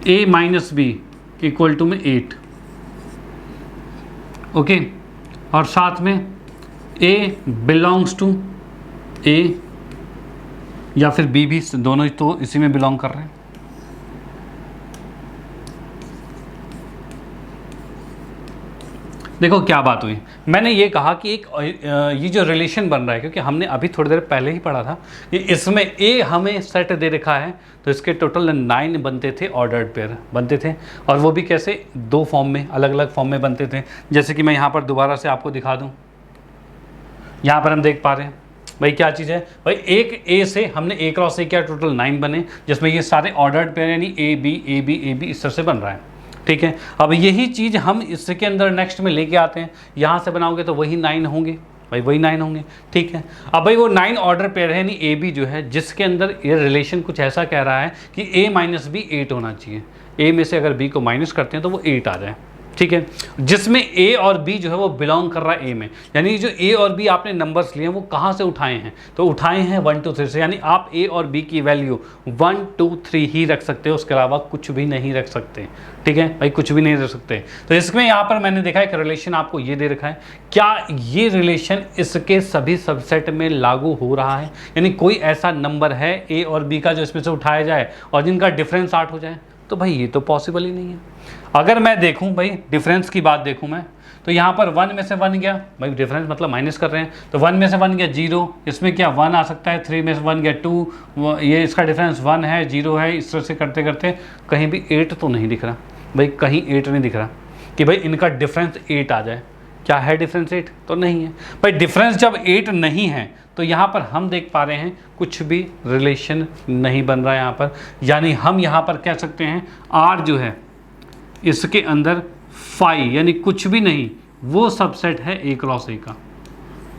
a minus B equal to में 8। ओके, और साथ में a बिलोंग्स टू a या फिर b भी, दोनों तो इसी में बिलोंग कर रहे हैं। देखो क्या बात हुई, मैंने ये कहा कि एक ये जो रिलेशन बन रहा है, क्योंकि हमने अभी थोड़ी देर पहले ही पढ़ा था कि इसमें ए हमें सेट दे रखा है, तो इसके टोटल 9 बनते थे, ऑर्डर्ड पेयर बनते थे, और वो भी कैसे, 2 फॉर्म में, अलग अलग फॉर्म में बनते थे। जैसे कि मैं यहाँ पर दोबारा से आपको दिखा दूँ, यहाँ पर हम देख पा रहे हैं भाई क्या चीज़ है, भाई एक ए से हमने ए क्रॉस ए किया, टोटल 9 बने, जिसमें ये सारे ऑर्डर्ड पेयर यानी A B A B A B इस तरह से बन रहा है। ठीक है, अब यही चीज़ हम इसके अंदर नेक्स्ट में लेके आते हैं, यहाँ से बनाओगे तो वही 9 होंगे भाई, वही 9 होंगे। ठीक है, अब भाई वो 9 ऑर्डर पेयर है, यानी ए बी जो है, जिसके अंदर ये रिलेशन कुछ ऐसा कह रहा है कि ए माइनस बी 8 होना चाहिए। ए में से अगर बी को माइनस करते हैं तो वो 8 आ जाए। ठीक है, जिसमें ए और बी जो है वो बिलोंग कर रहा है ए में, यानी जो ए और बी आपने नंबर्स लिए हैं वो कहाँ से उठाए हैं, तो उठाए हैं 1 2 3 से। यानी आप ए और बी की वैल्यू 1 2 3 ही रख सकते हो, उसके अलावा कुछ भी नहीं रख सकते। ठीक है भाई, कुछ भी नहीं रख सकते। तो इसमें यहाँ पर मैंने देखा एक रिलेशन आपको ये दे रखा है, क्या ये रिलेशन इसके सभी सबसेट में लागू हो रहा है, यानी कोई ऐसा नंबर है ए और बी का जो इसमें से उठाया जाए और जिनका डिफरेंस 8 हो जाए, तो भाई ये तो पॉसिबल ही नहीं है। अगर मैं देखूं भाई डिफरेंस की बात देखूं मैं, तो यहाँ पर 1 में से 1 गया, भाई डिफरेंस मतलब माइनस कर रहे हैं, तो 1 में से 1 गया 0, इसमें क्या 1 आ सकता है, 3 में से 1 गया 2, ये इसका डिफरेंस 1 है 0 है, इस तरह से करते करते कहीं भी 8 तो नहीं दिख रहा भाई, कहीं 8 नहीं दिख रहा कि भाई इनका डिफरेंस 8 आ जाए। क्या है डिफरेंस 8? तो नहीं है भाई। डिफरेंस जब 8 नहीं है तो यहाँ पर हम देख पा रहे हैं कुछ भी रिलेशन नहीं बन रहा है यहाँ पर, यानी हम यहाँ पर कह सकते हैं आर जो है इसके अंदर फाई यानी कुछ भी नहीं, वो सबसेट है ए क्रॉस ए का।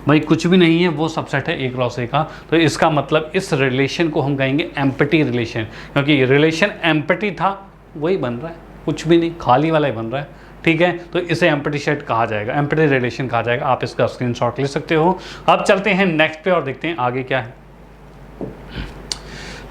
भाई कुछ भी नहीं है वो सबसेट है ए क्रॉस ए का, तो इसका मतलब इस रिलेशन को हम कहेंगे एम्पटी रिलेशन, क्योंकि रिलेशन एम्पटी था वही बन रहा है, कुछ भी नहीं, खाली वाला ही बन रहा है। ठीक है, तो इसे एम्पटी सेट कहा जाएगा, एम्पटी रिलेशन कहा जाएगा। आप इसका स्क्रीनशॉट ले सकते हो। अब चलते हैं नेक्स्ट पे और देखते हैं आगे क्या है।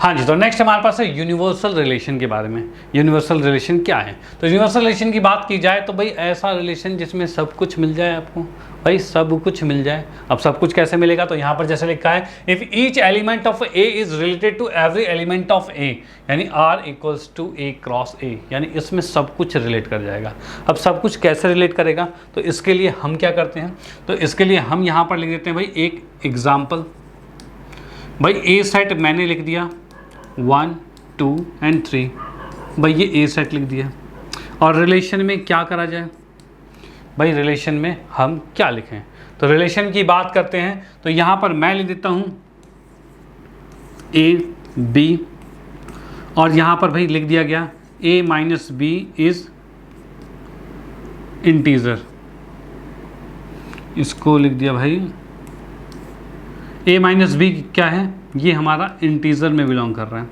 हाँ जी, तो नेक्स्ट हमारे पास है यूनिवर्सल रिलेशन के बारे में। यूनिवर्सल रिलेशन क्या है? तो यूनिवर्सल रिलेशन की बात की जाए तो भाई ऐसा रिलेशन जिसमें सब कुछ मिल जाए आपको, भाई सब कुछ मिल जाए। अब सब कुछ कैसे मिलेगा? तो यहाँ पर जैसे लिखा है, if each element of A is related to every element of A, यानी R equals to A cross A, यानी इसमें सब कुछ रिलेट कर जाएगा। अब सब कुछ कैसे रिलेट करेगा? तो इसके लिए हम क्या करते हैं, तो इसके लिए हम यहाँ पर लिख देते हैं भाई एक एग्जाम्पल। भाई ए सेट मैंने लिख दिया 1 2 एंड 3, भाई ये ए सेट लिख दिया। और रिलेशन में क्या करा जाए? भाई रिलेशन में हम क्या लिखें? तो रिलेशन की बात करते हैं तो यहाँ पर मैं लिख देता हूँ ए बी, और यहाँ पर भाई लिख दिया गया a minus B is integer, इसको लिख दिया भाई a माइनस बी क्या है? ये हमारा इंटीजर में बिलोंग कर रहा है।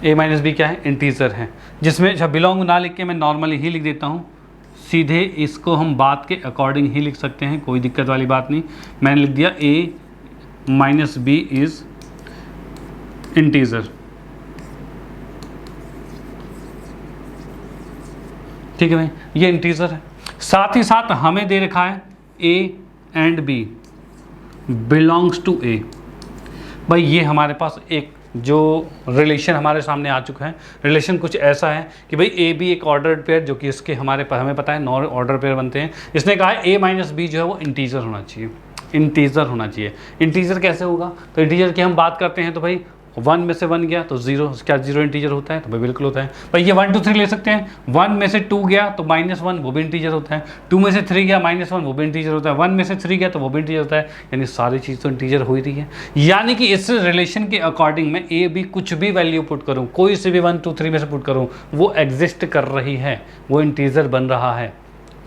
a माइनस बी क्या है? इंटीजर है, जिसमें अच्छा बिलोंग ना लिख के मैं नॉर्मली ही लिख देता हूँ, सीधे इसको हम बात के अकॉर्डिंग ही लिख सकते हैं, कोई दिक्कत वाली बात नहीं। मैंने लिख दिया a minus B is integer, ठीक है भाई, ये इंटीजर है। साथ ही साथ हमें दे रखा है a and b belongs to a। भाई ये हमारे पास एक जो रिलेशन हमारे सामने आ चुका है। रिलेशन कुछ ऐसा है कि भाई ए बी एक ऑर्डर्ड पेयर, जो कि इसके हमें पता है 9 ऑर्डर पेयर बनते हैं। इसने कहा है ए माइनस बी जो है वो इंटीजर होना चाहिए, इंटीजर होना चाहिए। इंटीजर कैसे होगा? तो इंटीजर की हम बात करते हैं तो भाई 1 में से 1 गया तो 0, क्या 0 इंटीजर होता है? तो भाई बिल्कुल होता है। भाई ये 1 2 3 ले सकते हैं, 1 में से 2 गया तो -1, वो भी इंटीजर होता है। 2 में से 3 गया -1, वो भी इंटीजर होता है। 1 में से 3 गया तो वो भी इंटीजर होता है। यानी सारी चीज़ तो इंटीजर हो ही रही है। यानी कि इस रिलेशन के अकॉर्डिंग मैं ए बी कुछ भी वैल्यू पुट करूँ, कोई से भी 1 2 3 में से पुट करूँ, वो एग्जिस्ट कर रही है, वो इंटीजर बन रहा है,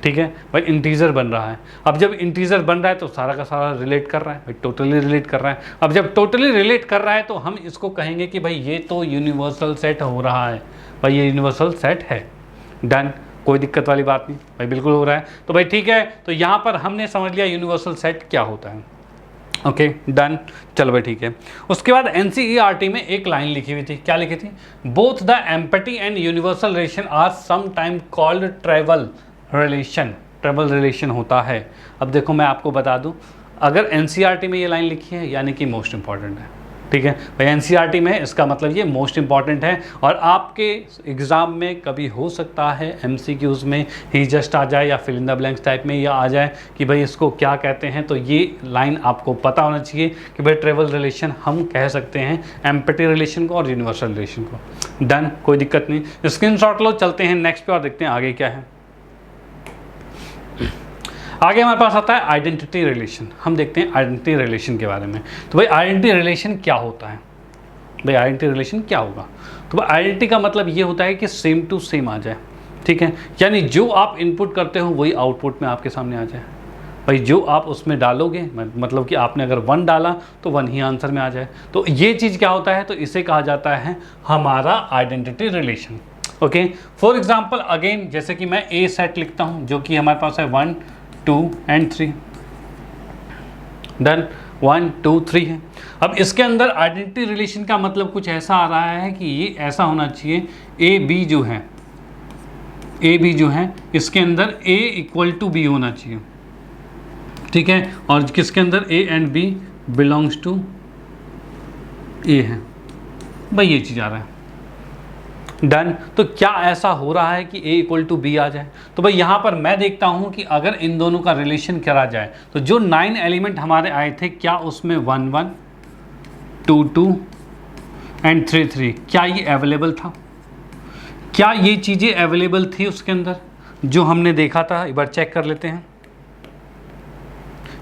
ठीक है भाई, इंटीजर बन रहा है। अब जब इंटीजर बन रहा है तो सारा का सारा रिलेट कर रहा है भाई, टोटली रिलेट कर रहा है। अब जब टोटली रिलेट कर रहा है तो हम इसको कहेंगे कि भाई ये तो यूनिवर्सल सेट हो रहा है, भाई ये यूनिवर्सल सेट है। डन, कोई दिक्कत वाली बात नहीं भाई, बिल्कुल हो रहा है। तो भाई ठीक है, तो यहाँ पर हमने समझ लिया यूनिवर्सल सेट क्या होता है। ओके डन, चलो भाई ठीक है। उसके बाद NCERT में एक लाइन लिखी हुई थी, क्या लिखी थी? Both the empty and universal relation are some time called trivial relation, trivial relation होता है। अब देखो मैं आपको बता दूं, अगर NCERT में ये लाइन लिखी है यानी कि मोस्ट इंपॉर्टेंट है, ठीक है भाई। NCERT में इसका मतलब ये मोस्ट इंपॉर्टेंट है, और आपके एग्ज़ाम में कभी हो सकता है MCQs में ही जस्ट आ जाए या fill in the blanks type में या आ जाए कि भाई इसको क्या कहते हैं। तो ये लाइन आपको पता होना चाहिए कि भाई ट्रैवल रिलेशन हम कह सकते हैं एम्पटी रिलेशन को और यूनिवर्सल रिलेशन को। डन, कोई दिक्कत नहीं, स्क्रीनशॉट लो, चलते हैं नेक्स्ट पे और देखते हैं आगे क्या है। आगे हमारे पास आता है आइडेंटिटी रिलेशन। हम देखते हैं आइडेंटिटी रिलेशन के बारे में। तो भाई आइडेंटिटी रिलेशन क्या होता है? भाई आइडेंटिटी रिलेशन क्या होगा? तो भाई आइडेंटिटी का मतलब ये होता है कि सेम टू सेम आ जाए, ठीक है, यानी जो आप इनपुट करते हो वही आउटपुट में आपके सामने आ जाए। भाई जो आप उसमें डालोगे, मतलब कि आपने अगर 1 डाला तो 1 ही आंसर में आ जाए। तो ये चीज़ क्या होता है? तो इसे कहा जाता है हमारा identity relation. Okay, for example again जैसे कि मैं ए सेट लिखता हूँ जो कि हमारे पास है 1 2 एंड 3। डन, 1 2 3 है। अब इसके अंदर आइडेंटिटी रिलेशन का मतलब कुछ ऐसा आ रहा है कि ये ऐसा होना चाहिए, ए बी जो है इसके अंदर a इक्वल टू बी होना चाहिए, ठीक है, और किसके अंदर a and b belongs to a है। भाई ये चीज़ आ रहा है। डन, तो क्या ऐसा हो रहा है कि a इक्वल टू बी आ जाए? तो भाई यहाँ पर मैं देखता हूँ कि अगर इन दोनों का रिलेशन करा जाए तो जो 9 एलिमेंट हमारे आए थे, क्या उसमें 1 1 2 2 एंड 3 3 क्या ये अवेलेबल था? क्या ये चीज़ें अवेलेबल थी उसके अंदर जो हमने देखा था? एक बार चेक कर लेते हैं।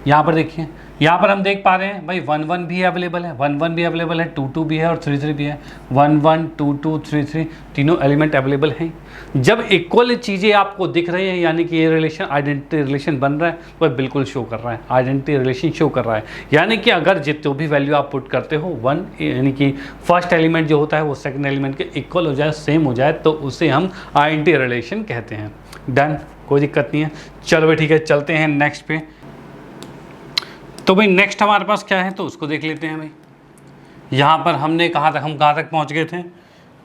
यहाँ पर देखिए, यहाँ पर हम देख पा रहे हैं भाई 1 1 भी अवेलेबल है, 1 1 भी अवेलेबल है, 2 2 भी है और 3 3 भी है। 1 1 2 2 3 3 तीनों एलिमेंट अवेलेबल हैं। जब इक्वल चीज़ें आपको दिख रही हैं यानी कि ये रिलेशन आइडेंटिटी रिलेशन बन रहा है, तो बिल्कुल शो कर रहा है, आइडेंटिटी रिलेशन शो कर रहा है। यानी कि अगर जितने भी वैल्यू आप पुट करते हो 1 यानी कि फर्स्ट एलिमेंट जो होता है वो सेकंड एलिमेंट के इक्वल हो जाए, सेम हो जाए, तो उसे हम आइडेंटिटी रिलेशन कहते हैं। डन, कोई दिक्कत नहीं है। चलो भाई ठीक है, चलते हैं नेक्स्ट पे। तो भाई नेक्स्ट हमारे पास क्या है तो उसको देख लेते हैं भाई। यहाँ पर हमने हम कहाँ तक पहुँच गए थे?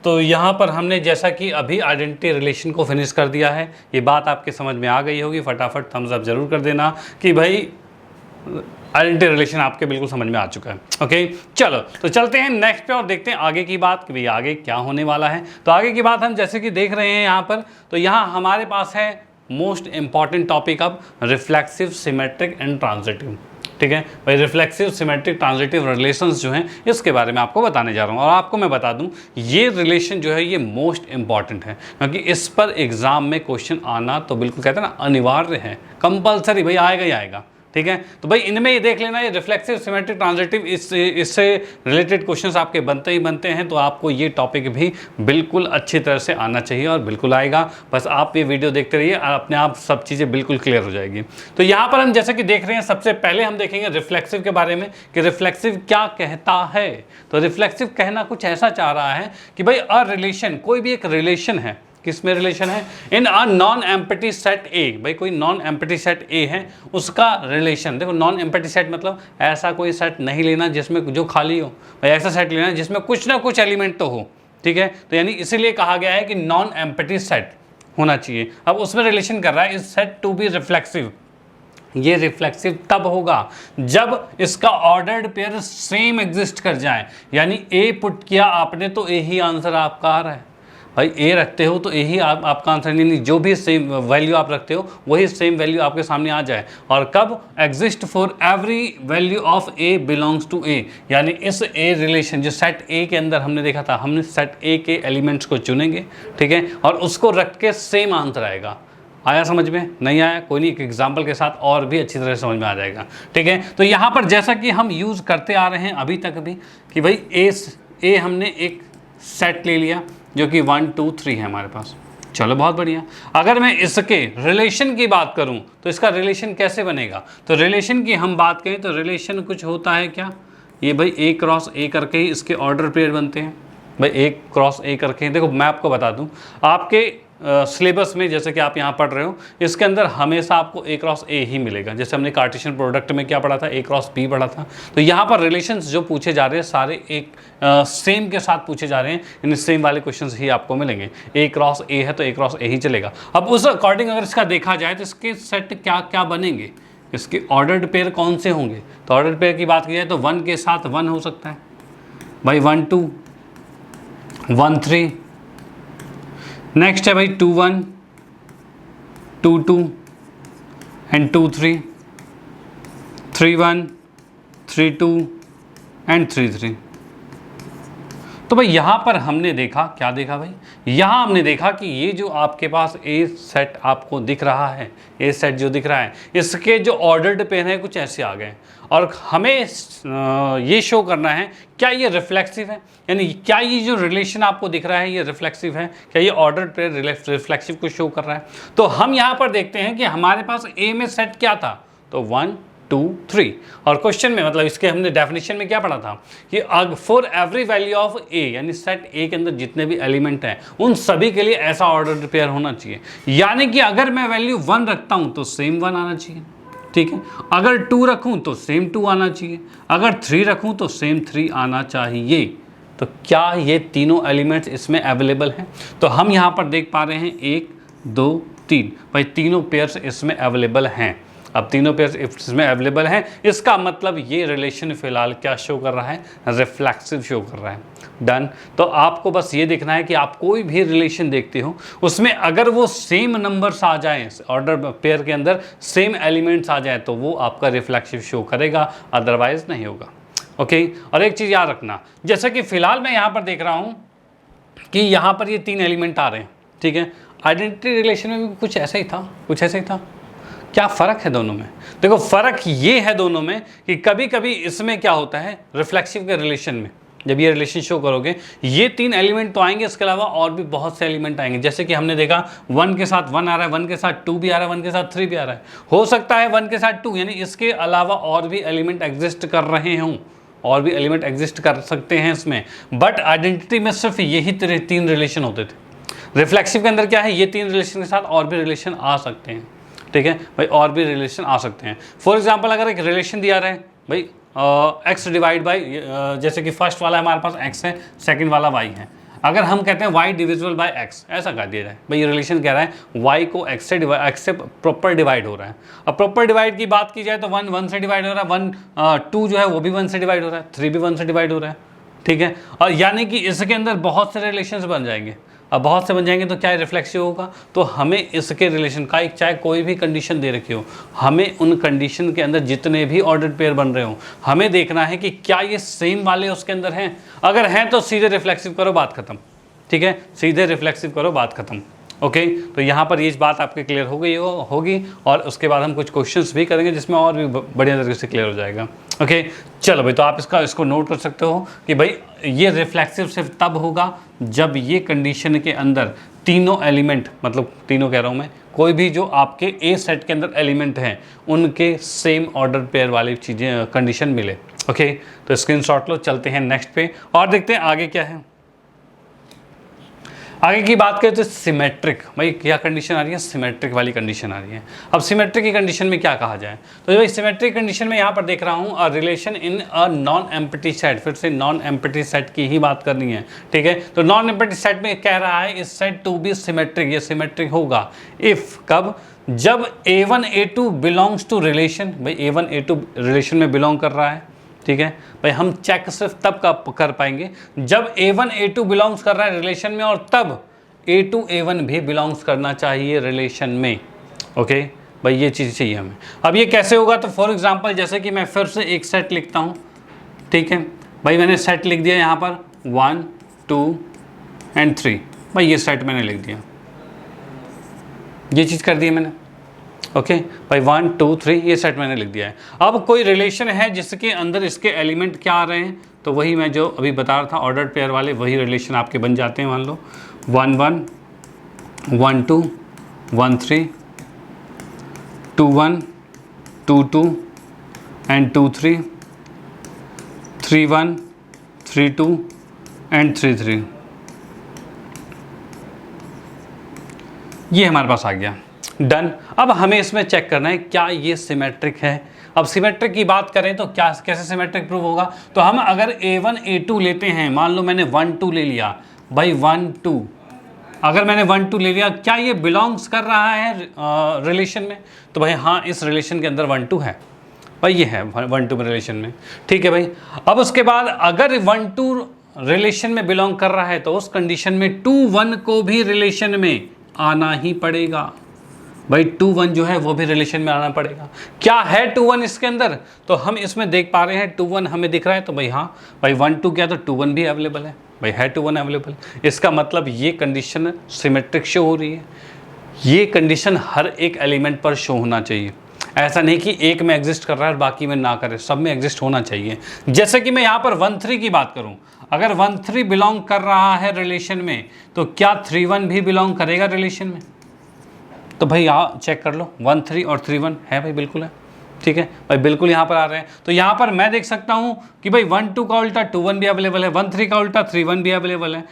तो यहाँ पर हमने जैसा कि अभी आइडेंटिटी रिलेशन को फिनिश कर दिया है। ये बात आपके समझ में आ गई होगी। फटाफट थम्स अप जरूर कर देना कि भाई आइडेंटिटी रिलेशन आपके बिल्कुल समझ में आ चुका है। ओके, चलो तो चलते हैं नेक्स्ट पे और देखते हैं आगे की बात कि भाई आगे क्या होने वाला है। तो आगे की बात हम जैसे कि देख रहे हैं यहाँ पर, तो यहाँ हमारे पास है मोस्ट इंपॉर्टेंट टॉपिक अब रिफ्लेक्सिव, सिमेट्रिक एंड ट्रांजिटिव। ठीक है भाई, रिफ्लेक्सिव, सिमेट्रिक, ट्रांजिटिव रिलेशंस जो हैं इसके बारे में आपको बताने जा रहा हूँ। और आपको मैं बता दूँ ये रिलेशन जो है ये मोस्ट इंपॉर्टेंट है, क्योंकि इस पर एग्जाम में क्वेश्चन आना तो बिल्कुल कहते हैं ना अनिवार्य है, कंपलसरी, भाई आएगा ही आएगा। ठीक है, तो भाई इनमें ये देख लेना, ये रिफ्लेक्सिव, सिमेट्रिक, ट्रांजिटिव, इससे रिलेटेड क्वेश्चंस आपके बनते ही बनते हैं। तो आपको ये टॉपिक भी बिल्कुल अच्छी तरह से आना चाहिए और बिल्कुल आएगा। बस आप ये वीडियो देखते रहिए, अपने आप सब चीज़ें बिल्कुल क्लियर हो जाएगी। तो यहाँ पर हम जैसे कि देख रहे हैं, सबसे पहले हम देखेंगे रिफ्लेक्सिव के बारे में कि रिफ्लेक्सिव क्या कहता है। तो रिफ्लेक्सिव कहना कुछ ऐसा चाह रहा है कि भाई अ रिलेशन, कोई भी एक रिलेशन है, किस में रिलेशन है? In a non empty set A. भाई कोई नॉन एम्प्टी सेट ए है, उसका रिलेशन, देखो नॉन एम्प्टी सेट मतलब ऐसा कोई सेट नहीं लेना जिसमें जो खाली हो, भाई ऐसा सेट लेना जिसमें कुछ ना कुछ एलिमेंट तो हो। ठीक है, तो यानी इसीलिए कहा गया है कि नॉन एम्प्टी सेट होना चाहिए। अब उसमें रिलेशन कर रहा है, is said to be reflexive. ये रिफ्लेक्सिव तब होगा जब इसका ऑर्डर्ड पेयर सेम एग्जिस्ट कर जाए। यानी ए पुट किया आपने तो ए ही आंसर आपका आ रहा है। भाई ए रखते हो तो यही आपका आंसर, नहीं जो भी सेम वैल्यू आप रखते हो वही सेम वैल्यू आपके सामने आ जाए। और कब? Exist for every value of A belongs to A. यानी इस ए रिलेशन जो सेट ए के अंदर हमने देखा था, हमने सेट ए के एलिमेंट्स को चुनेंगे, ठीक है, और उसको रख के सेम आंसर आएगा। आया समझ में? नहीं आया कोई नहीं, एक एग्जाम्पल के साथ और भी अच्छी तरह से समझ में आ जाएगा। ठीक है, तो यहाँ पर जैसा कि हम यूज़ करते आ रहे हैं अभी तक भी कि भाई ए हमने एक सेट ले लिया जो कि 1 2 3 है हमारे पास। चलो बहुत बढ़िया। अगर मैं इसके रिलेशन की बात करूं तो इसका रिलेशन कैसे बनेगा? तो रिलेशन की हम बात करें तो रिलेशन कुछ होता है क्या? ये भाई ए क्रॉस ए करके ही इसके ऑर्डर पेयर बनते हैं। भाई ए क्रॉस ए करके, देखो मैं आपको बता दूं, आपके सिलेबस में जैसे कि आप यहाँ पढ़ रहे हो, इसके अंदर हमेशा आपको ए क्रॉस ए ही मिलेगा। जैसे हमने कार्टेशियन प्रोडक्ट में क्या पढ़ा था, ए क्रॉस बी पढ़ा था। तो यहाँ पर रिलेशंस जो पूछे जा रहे हैं सारे एक सेम के साथ पूछे जा रहे हैं, इन सेम वाले क्वेश्चंस ही आपको मिलेंगे। ए क्रॉस ए है तो ए क्रॉस ए ही चलेगा। अब उस अकॉर्डिंग अगर इसका देखा जाए तो इसके सेट क्या क्या बनेंगे, इसके ऑर्डर्ड पेयर कौन से होंगे? तो ऑर्डर्ड पेयर की बात की जाए तो 1 के साथ 1 हो सकता है भाई, 1 2 1 3। नेक्स्ट है भाई 2 1 2 2 एंड 2 3 3 1 3 2 एंड 3 3। तो भाई यहाँ पर हमने देखा, क्या देखा भाई? यहाँ हमने देखा कि ये जो आपके पास ए सेट आपको दिख रहा है, ए सेट जो दिख रहा है, इसके जो ऑर्डर्ड पेयर है कुछ ऐसे आ गए। और हमें ये शो करना है क्या ये रिफ्लेक्सिव है, यानी क्या ये जो रिलेशन आपको दिख रहा है ये रिफ्लेक्सिव है, क्या ये ऑर्डर्ड पेयर रिफ्लेक्सिव को शो कर रहा है? तो हम यहाँ पर देखते हैं कि हमारे पास ए में सेट क्या था, तो 1 2 3। और क्वेश्चन में मतलब इसके हमने डेफिनेशन में क्या पढ़ा था कि for every value of A, यानी सेट ए के अंदर जितने भी एलिमेंट हैं उन सभी के लिए ऐसा ऑर्डर पेयर होना चाहिए। यानी कि अगर मैं वैल्यू 1 रखता हूं तो सेम 1 आना चाहिए, ठीक है, अगर 2 रखूं तो सेम 2 आना चाहिए, अगर 3 रखूं तो सेम 3 आना चाहिए। तो क्या ये तीनों एलिमेंट्स इसमें अवेलेबल हैं? तो हम यहाँ पर देख पा रहे हैं 1 2 3, भाई तीनों पेयर्स इसमें अवेलेबल हैं। अब तीनों पेयर्स इसमें अवेलेबल हैं, इसका मतलब ये रिलेशन फिलहाल क्या शो कर रहा है? रिफ्लेक्सिव शो कर रहा है। डन। तो आपको बस ये देखना है कि आप कोई भी रिलेशन देखते हो उसमें अगर वो सेम नंबर्स आ जाएं, ऑर्डर पेयर के अंदर सेम एलिमेंट्स आ जाए तो वो आपका रिफ्लेक्सिव शो करेगा, अदरवाइज नहीं होगा। ओके, और एक चीज़ याद रखना, जैसे कि फिलहाल मैं यहाँ पर देख रहा हूँ कि यहाँ पर ये 3 एलिमेंट आ रहे हैं, ठीक है, आइडेंटिटी रिलेशन में भी कुछ ऐसा ही था, कुछ ऐसा ही था। क्या फ़र्क है दोनों में? देखो फ़र्क ये है दोनों में कि कभी कभी इसमें क्या होता है रिफ्लेक्सिव के रिलेशन में, जब ये रिलेशन शो करोगे ये 3 एलिमेंट तो आएंगे, इसके अलावा और भी बहुत से एलिमेंट आएंगे। जैसे कि हमने देखा 1 के साथ 1 आ रहा है, 1 के साथ 2 भी आ रहा है, 1 के साथ 3 भी आ रहा है। हो सकता है 1 के साथ 2 यानी इसके अलावा और भी एलिमेंट एग्जिस्ट कर रहे हों, और भी एलिमेंट एग्जिस्ट कर सकते हैं इसमें, बट आइडेंटिटी में सिर्फ यही 3 रिलेशन होते थे। रिफ्लेक्सिव के अंदर क्या है, ये 3 रिलेशन के साथ और भी रिलेशन आ सकते हैं, ठीक है भाई, और भी रिलेशन आ सकते हैं। फॉर एग्जांपल अगर एक रिलेशन दिया रहा है भाई एक्स डिवाइड बाई, जैसे कि फर्स्ट वाला हमारे पास एक्स है, सेकंड वाला वाई है, अगर हम कहते हैं y डिविजिबल बाय x, ऐसा कर दिया जाए। भाई ये रिलेशन कह रहा है y को x से प्रॉपर डिवाइड हो रहा है। अब प्रॉपर डिवाइड की बात की जाए तो 1 1 से डिवाइड हो रहा है, 2 जो है वो भी 1 से डिवाइड हो रहा है, 3 भी 1 से डिवाइड हो रहा है, ठीक है। और यानी कि इसके अंदर बहुत से रिलेशंस बन जाएंगे। अब बहुत से बन जाएंगे तो क्या रिफ्लेक्सिव होगा, तो हमें इसके रिलेशन का एक, चाहे कोई भी कंडीशन दे रखी हो, हमें उन कंडीशन के अंदर जितने भी ऑर्डर्ड पेयर बन रहे हो, हमें देखना है कि क्या ये सेम वाले उसके अंदर हैं। अगर हैं तो सीधे रिफ्लेक्सिव करो, बात खत्म, ठीक है, सीधे रिफ्लेक्सिव करो, बात खत्म। ओके, तो यहाँ पर ये बात आपके क्लियर हो गई होगी और उसके बाद हम कुछ क्वेश्चंस भी करेंगे जिसमें और भी बढ़िया तरीके से क्लियर हो जाएगा। ओके, चलो भाई, तो आप इसको नोट कर सकते हो कि भाई ये रिफ्लेक्सिव सिर्फ तब होगा जब ये कंडीशन के अंदर तीनों एलिमेंट, मतलब तीनों कह रहा हूँ मैं, कोई भी जो आपके ए सेट के अंदर एलिमेंट हैं उनके सेम ऑर्डर पेयर वाली चीज़ें कंडीशन मिले। ओके, तो स्क्रीनशॉट लो, चलते हैं नेक्स्ट पे और देखते हैं आगे क्या है। आगे की बात करें तो सिमेट्रिक, भाई क्या कंडीशन आ रही है, सिमेट्रिक वाली कंडीशन आ रही है। अब सिमेट्रिक की कंडीशन में क्या कहा जाए, तो भाई सिमेट्रिक कंडीशन में यहाँ पर देख रहा हूँ relation in a non empty set, फिर से नॉन एम्प्टी सेट की ही बात करनी है, ठीक है। तो नॉन एम्प्टी सेट में कह रहा है इस सेट टू बी सिमेट्रिक, ये सिमेट्रिक होगा इफ, कब, जब A1 A2 belongs to relation, भाई A1 A2 रिलेशन में बिलोंग कर रहा है, ठीक है भाई। हम चेक सिर्फ तब कर पाएंगे जब A1 A2 बिलोंग्स कर रहा है रिलेशन में और तब A2 A1 भी बिलोंग्स करना चाहिए रिलेशन में। ओके भाई, ये चीज़ चाहिए हमें। अब ये कैसे होगा, तो फॉर एग्जांपल जैसे कि मैं फिर से एक सेट लिखता हूँ, ठीक है भाई, मैंने सेट लिख दिया यहाँ पर 1 2 एंड 3, भाई ये सेट मैंने लिख दिया, ये चीज़ कर दी मैंने। ओके भाई 1 2 3 ये सेट मैंने लिख दिया है। अब कोई रिलेशन है जिसके अंदर इसके एलिमेंट क्या आ रहे हैं, तो वही मैं जो अभी बता रहा था ऑर्डर्ड पेयर वाले, वही रिलेशन आपके बन जाते हैं। मान लो 1 1 1 2 1 3 2 1 2 2 एंड 2 3 3 1 3 2 एंड 3 3, ये हमारे पास आ गया, डन। अब हमें इसमें चेक करना है क्या ये सिमेट्रिक है। अब सिमेट्रिक की बात करें तो क्या, कैसे सिमेट्रिक प्रूव होगा, तो हम अगर A1 A2 लेते हैं, मान लो मैंने 1 2 ले लिया, भाई 1 2, अगर मैंने 1 2 ले लिया, क्या ये बिलोंग्स कर रहा है रिलेशन में, तो भाई हाँ, इस रिलेशन के अंदर 1 2 है, भाई ये है 1 2 रिलेशन में, ठीक है भाई। अब उसके बाद अगर 1 2 रिलेशन में बिलोंग कर रहा है तो उस कंडीशन में 2 1 को भी रिलेशन में आना ही पड़ेगा, भाई 2 1 जो है वो भी रिलेशन में आना पड़ेगा। क्या है 2 1 इसके अंदर, तो हम इसमें देख पा रहे हैं 2 1 हमें दिख रहा है, तो भाई हाँ भाई 1 2 क्या, तो 2 1 भी अवेलेबल है, भाई है 2 1 अवेलेबल। इसका मतलब ये कंडीशन सिमेट्रिक शो हो रही है। ये कंडीशन हर एक एलिमेंट पर शो होना चाहिए, ऐसा नहीं कि एक में एग्जिस्ट कर रहा है और बाकी में ना करे, सब में एग्जिस्ट होना चाहिए। जैसे कि मैं यहाँ पर 1 3 की बात करूँ, अगर 1 3 बिलोंग कर रहा है रिलेशन में, तो क्या 3 1 भी बिलोंग करेगा रिलेशन में, तो भाई यहाँ चेक कर लो 1 3 और 3 1 है, भाई बिल्कुल है, ठीक है भाई, बिल्कुल यहाँ पर आ रहे हैं। तो यहाँ पर मैं देख सकता हूँ कि भाई 1 2 का उल्टा 2 1 भी अवेलेबल है, 1 3 का उल्टा 3 1 भी अवेलेबल है,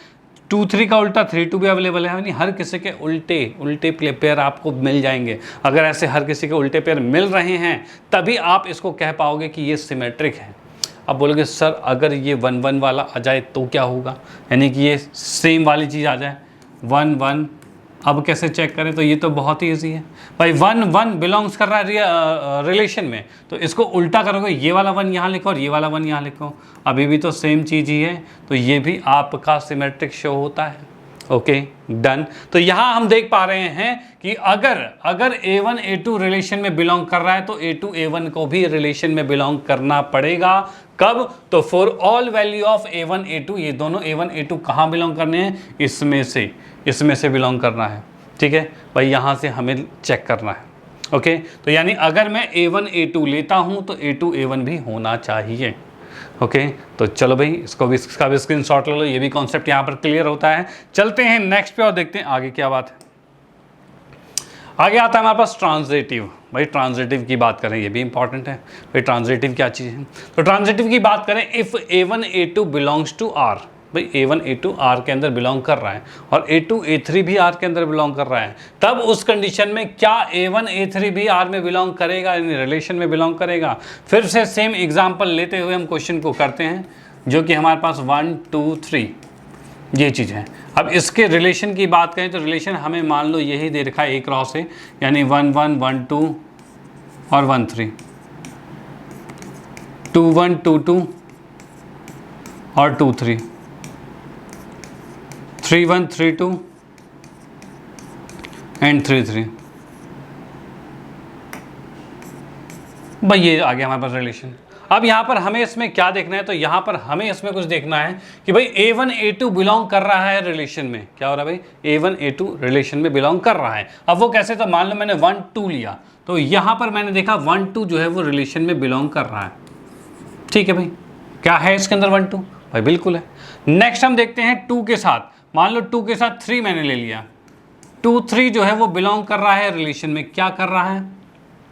2 3 का उल्टा 3 2 भी अवेलेबल है, यानी हर किसी के उल्टे पेयर आपको मिल जाएंगे। अगर ऐसे हर किसी के उल्टे पेयर मिल रहे हैं तभी आप इसको कह पाओगे कि ये सिमेट्रिक है। अब बोलोगे सर अगर ये 1 1 वाला आ जाए तो क्या होगा, यानी कि ये सेम वाली चीज़ आ जाए 1 1, अब कैसे चेक करें, तो ये तो बहुत ही ईजी है भाई। 1 1 बिलोंग्स कर रहा है रिलेशन में, तो इसको उल्टा करोगे, ये वाला 1 यहाँ लिखो और ये वाला 1 यहाँ लिखो, अभी भी तो सेम चीज़ ही है, तो ये भी आपका सिमेट्रिक शो होता है। Okay done. तो यहाँ हम देख पा रहे हैं कि अगर A1 A2 रिलेशन में बिलोंग कर रहा है तो A2 A1 को भी रिलेशन में बिलोंग करना पड़ेगा। कब, तो for all value of A1 A2, ये दोनों A1 A2 कहाँ बिलोंग करने हैं, इसमें से बिलोंग करना है, ठीक है भाई, यहाँ से हमें चेक करना है। ओके, तो यानी अगर मैं A1 A2 लेता हूँ तो A2 A1 भी होना चाहिए। ओके, तो चलो भाई इसका भी स्क्रीनशॉट ले लो, ये भी कॉन्सेप्ट यहाँ पर क्लियर होता है। चलते हैं नेक्स्ट पे और देखते हैं आगे क्या बात है। आगे आता है हमारे पास ट्रांजिटिव। भाई ट्रांजिटिव की बात करें, ये भी इंपॉर्टेंट है भाई, ट्रांजिटिव क्या चीज़ है, तो ट्रांजिटिव की बात करें, if A1 A2 belongs to R, भाई A1 A2 R के अंदर बिलोंग कर रहा है और A2 A3 भी R के अंदर बिलोंग कर रहा है, तब उस कंडीशन में क्या A1 A3 भी R में बिलोंग करेगा, यानी रिलेशन में बिलोंग करेगा। फिर से सेम एग्जांपल लेते हुए हम क्वेश्चन को करते हैं, जो कि हमारे पास 1 2 3 ये चीज़ है। अब इसके रिलेशन की बात करें तो रिलेशन हमें मान लो यही दे रखा है A क्रॉस है, यानी 1 1 1 2 और 1 3, 2 1 2 2 और 2 3, 3 1 3 2 एंड 3 3। भाई ये आ गया हमारे पास रिलेशन। अब यहाँ पर हमें इसमें क्या देखना है, तो यहाँ पर हमें इसमें कुछ देखना है कि भाई A1 A2 बिलोंग कर रहा है रिलेशन में। क्या हो रहा है भाई, A1 A2 रिलेशन में बिलोंग कर रहा है। अब वो कैसे, तो मान लो मैंने 1 2 लिया, तो यहाँ पर मैंने देखा 1 2 जो है वो रिलेशन में बिलोंग कर रहा है। ठीक है भाई, क्या है इसके अंदर 1 2, भाई बिल्कुल है। नेक्स्ट हम देखते हैं 2 के साथ, मान लो 2 के साथ 3 मैंने ले लिया, 2 3 जो है वो बिलोंग कर रहा है रिलेशन में। क्या कर रहा है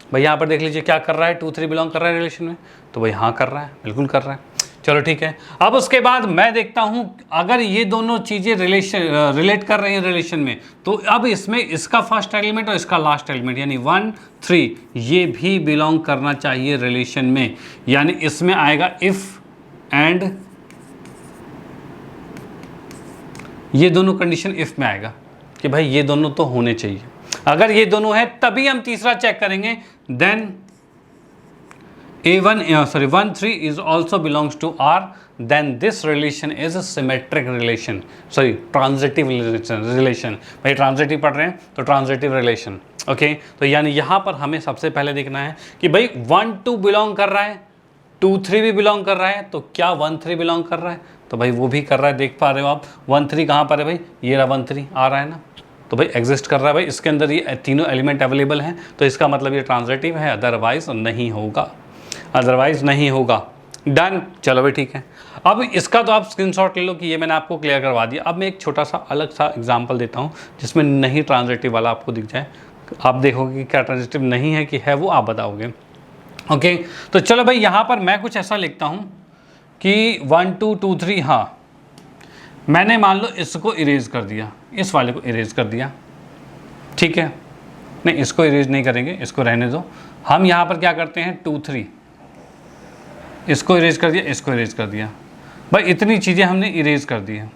भाई, यहाँ पर देख लीजिए क्या कर रहा है, 2 3 बिलोंग कर रहा है रिलेशन में, तो भाई हाँ कर रहा है, बिल्कुल कर रहा है। चलो ठीक है। अब उसके बाद मैं देखता हूँ अगर ये दोनों चीज़ें रिलेट कर रही हैं रिलेशन में, तो अब इसमें इसका फर्स्ट एलिमेंट और इसका लास्ट एलिमेंट यानी 1 3 ये भी बिलोंग करना चाहिए रिलेशन में, यानी इसमें आएगा इफ एंड, ये दोनों कंडीशन इफ में आएगा कि भाई ये दोनों तो होने चाहिए। अगर ये दोनों है तभी हम तीसरा चेक करेंगे, then A1 1 3 is also belongs to R, then this relation is a symmetric relation, sorry transitive relation। भाई ट्रांजिटिव पढ़ रहे हैं तो ट्रांजिटिव रिलेशन, ओके। तो यानी यहाँ पर हमें सबसे पहले देखना है कि भाई 1 2 बिलोंग कर रहा है, 2 3 भी बिलोंग कर रहा है, तो क्या 1 3 बिलोंग कर रहा है, तो भाई वो भी कर रहा है। देख पा रहे हो आप 1 3 कहाँ पर है भाई, ये रहा 1 3 आ रहा है ना, तो भाई एग्जिस्ट कर रहा है भाई, इसके अंदर ये तीनों एलिमेंट अवेलेबल हैं, तो इसका मतलब ये ट्रांजिटिव है, अदरवाइज नहीं होगा, अदरवाइज नहीं होगा। डन, चलो भाई ठीक है। अब इसका तो आप स्क्रीनशॉट ले लो कि ये मैंने आपको क्लियर करवा दिया। अब मैं एक छोटा सा अलग सा एग्जांपल देता हूँ जिसमें नहीं ट्रांजिटिव वाला आपको दिख जाए, आप देखोगे कि क्या ट्रांजिटिव नहीं है कि है, वो आप बताओगे। ओके, तो चलो भाई यहाँ पर मैं कुछ ऐसा लिखता हूँ कि 1 2 2 3, हाँ मैंने मान लो इसको इरेज कर दिया, इस वाले को इरेज कर दिया, ठीक है। नहीं इसको इरेज नहीं करेंगे, इसको रहने दो। हम यहाँ पर क्या करते हैं 2 3, इसको इरेज कर दिया, इसको इरेज कर दिया, भाई इतनी चीज़ें हमने इरेज कर दी हैं,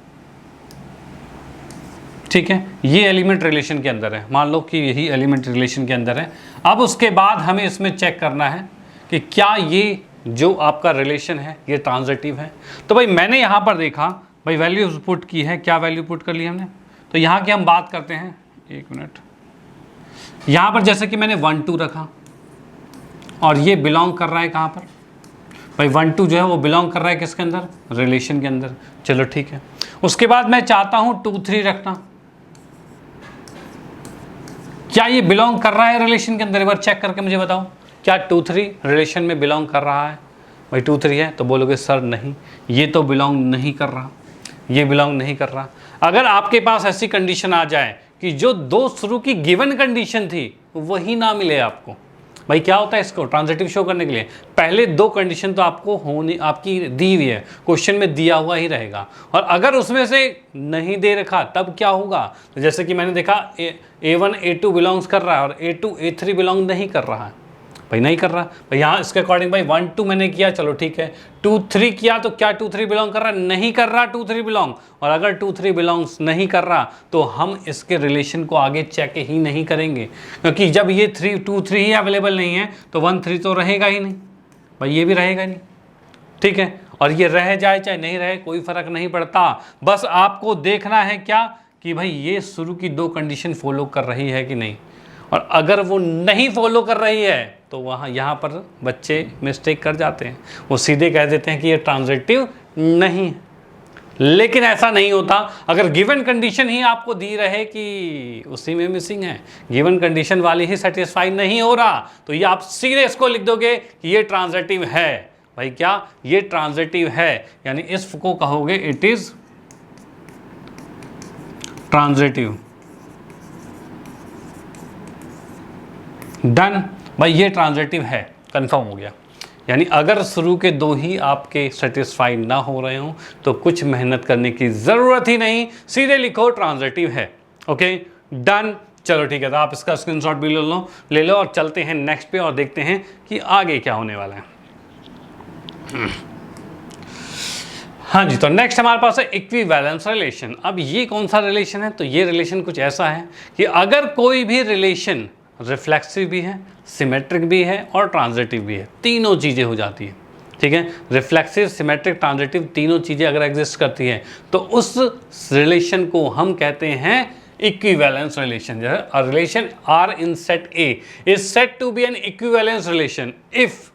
ठीक है। ये एलिमेंट रिलेशन के अंदर है, मान लो कि यही एलिमेंट रिलेशन के अंदर है। अब उसके बाद हमें इसमें चेक करना है कि क्या ये जो आपका रिलेशन है ये ट्रांजिटिव है। तो भाई मैंने यहाँ पर देखा, भाई वैल्यू पुट की है, क्या वैल्यू पुट कर ली हमने, तो यहाँ की हम बात करते हैं, एक मिनट। यहाँ पर जैसे कि मैंने 1 2 रखा और ये बिलोंग कर रहा है कहाँ पर भाई, 1 2 जो है वो बिलोंग कर रहा है किसके अंदर, रिलेशन के अंदर। चलो ठीक है। उसके बाद मैं चाहता हूँ 2 3 रखना, क्या ये बिलोंग कर रहा है रिलेशन के अंदर, एक बार चेक करके मुझे बताओ, क्या 2 3 रिलेशन में बिलोंग कर रहा है। भाई 2 3 है तो बोलोगे सर नहीं, ये तो बिलोंग नहीं कर रहा, ये बिलोंग नहीं कर रहा। अगर आपके पास ऐसी कंडीशन आ जाए कि जो दो शुरू की गिवन कंडीशन थी वही ना मिले आपको, भाई क्या होता है, इसको ट्रांजिटिव शो करने के लिए पहले दो कंडीशन तो आपको होनी, आपकी दी हुई है, क्वेश्चन में दिया हुआ ही रहेगा, और अगर उसमें से नहीं दे रखा तब क्या होगा। तो जैसे कि मैंने देखा A1 A2 बिलोंग्स कर रहा है और A2 A3 बिलोंग नहीं कर रहा है, भाई नहीं कर रहा। भाई यहाँ इसके अकॉर्डिंग भाई 1 2 मैंने किया, चलो ठीक है। 2 3 किया तो क्या 2 3 बिलोंग कर रहा है, नहीं कर रहा 2 3 बिलोंग, और अगर 2 3 बिलोंग्स नहीं कर रहा तो हम इसके रिलेशन को आगे चेक ही नहीं करेंगे, क्योंकि जब ये 2 3 ही अवेलेबल नहीं है तो 1 3 तो रहेगा ही नहीं, भाई ये भी रहेगा नहीं, ठीक है। और ये रह जाए चाहे नहीं रहे कोई फ़र्क नहीं पड़ता, बस आपको देखना है क्या कि भाई ये शुरू की दो कंडीशन फॉलो कर रही है कि नहीं, और अगर वो नहीं फॉलो कर रही है तो वहाँ यहाँ पर बच्चे मिस्टेक कर जाते हैं, वो सीधे कह देते हैं कि ये ट्रांजिटिव नहीं है। लेकिन ऐसा नहीं होता, अगर गिवन कंडीशन ही आपको दी रहे कि उसी में मिसिंग है, गिवन कंडीशन वाली ही सेटिस्फाई नहीं हो रहा, तो ये आप सीधे इसको लिख दोगे कि ये ट्रांजिटिव है। भाई क्या ये ट्रांजिटिव है, यानी इसको कहोगे इट इज ट्रांजिटिव। डन, भाई ये ट्रांजिटिव है, कंफर्म हो गया। यानी अगर शुरू के दो ही आपके सेटिस्फाइड ना हो रहे हो तो कुछ मेहनत करने की ज़रूरत ही नहीं, सीधे लिखो ट्रांजिटिव है। Okay done. चलो ठीक है, तो आप इसका स्क्रीनशॉट भी ले लो और चलते हैं नेक्स्ट पे और देखते हैं कि आगे क्या होने वाला है। हाँ जी, तो नेक्स्ट हमारे पास है इक्विवेलेंस रिलेशन। अब ये कौन सा रिलेशन है? तो ये रिलेशन कुछ ऐसा है कि अगर कोई भी रिलेशन रिफ्लेक्सिव भी है, सिमेट्रिक भी है और ट्रांजिटिव भी है, तीनों चीज़ें हो जाती है। ठीक है, रिफ्लेक्सिव, सिमेट्रिक, ट्रांजिटिव तीनों चीज़ें अगर एग्जिस्ट करती हैं तो उस रिलेशन को हम कहते हैं इक्विवेलेंस रिलेशन। जैसे a relation R in set A is said to be an equivalence relation if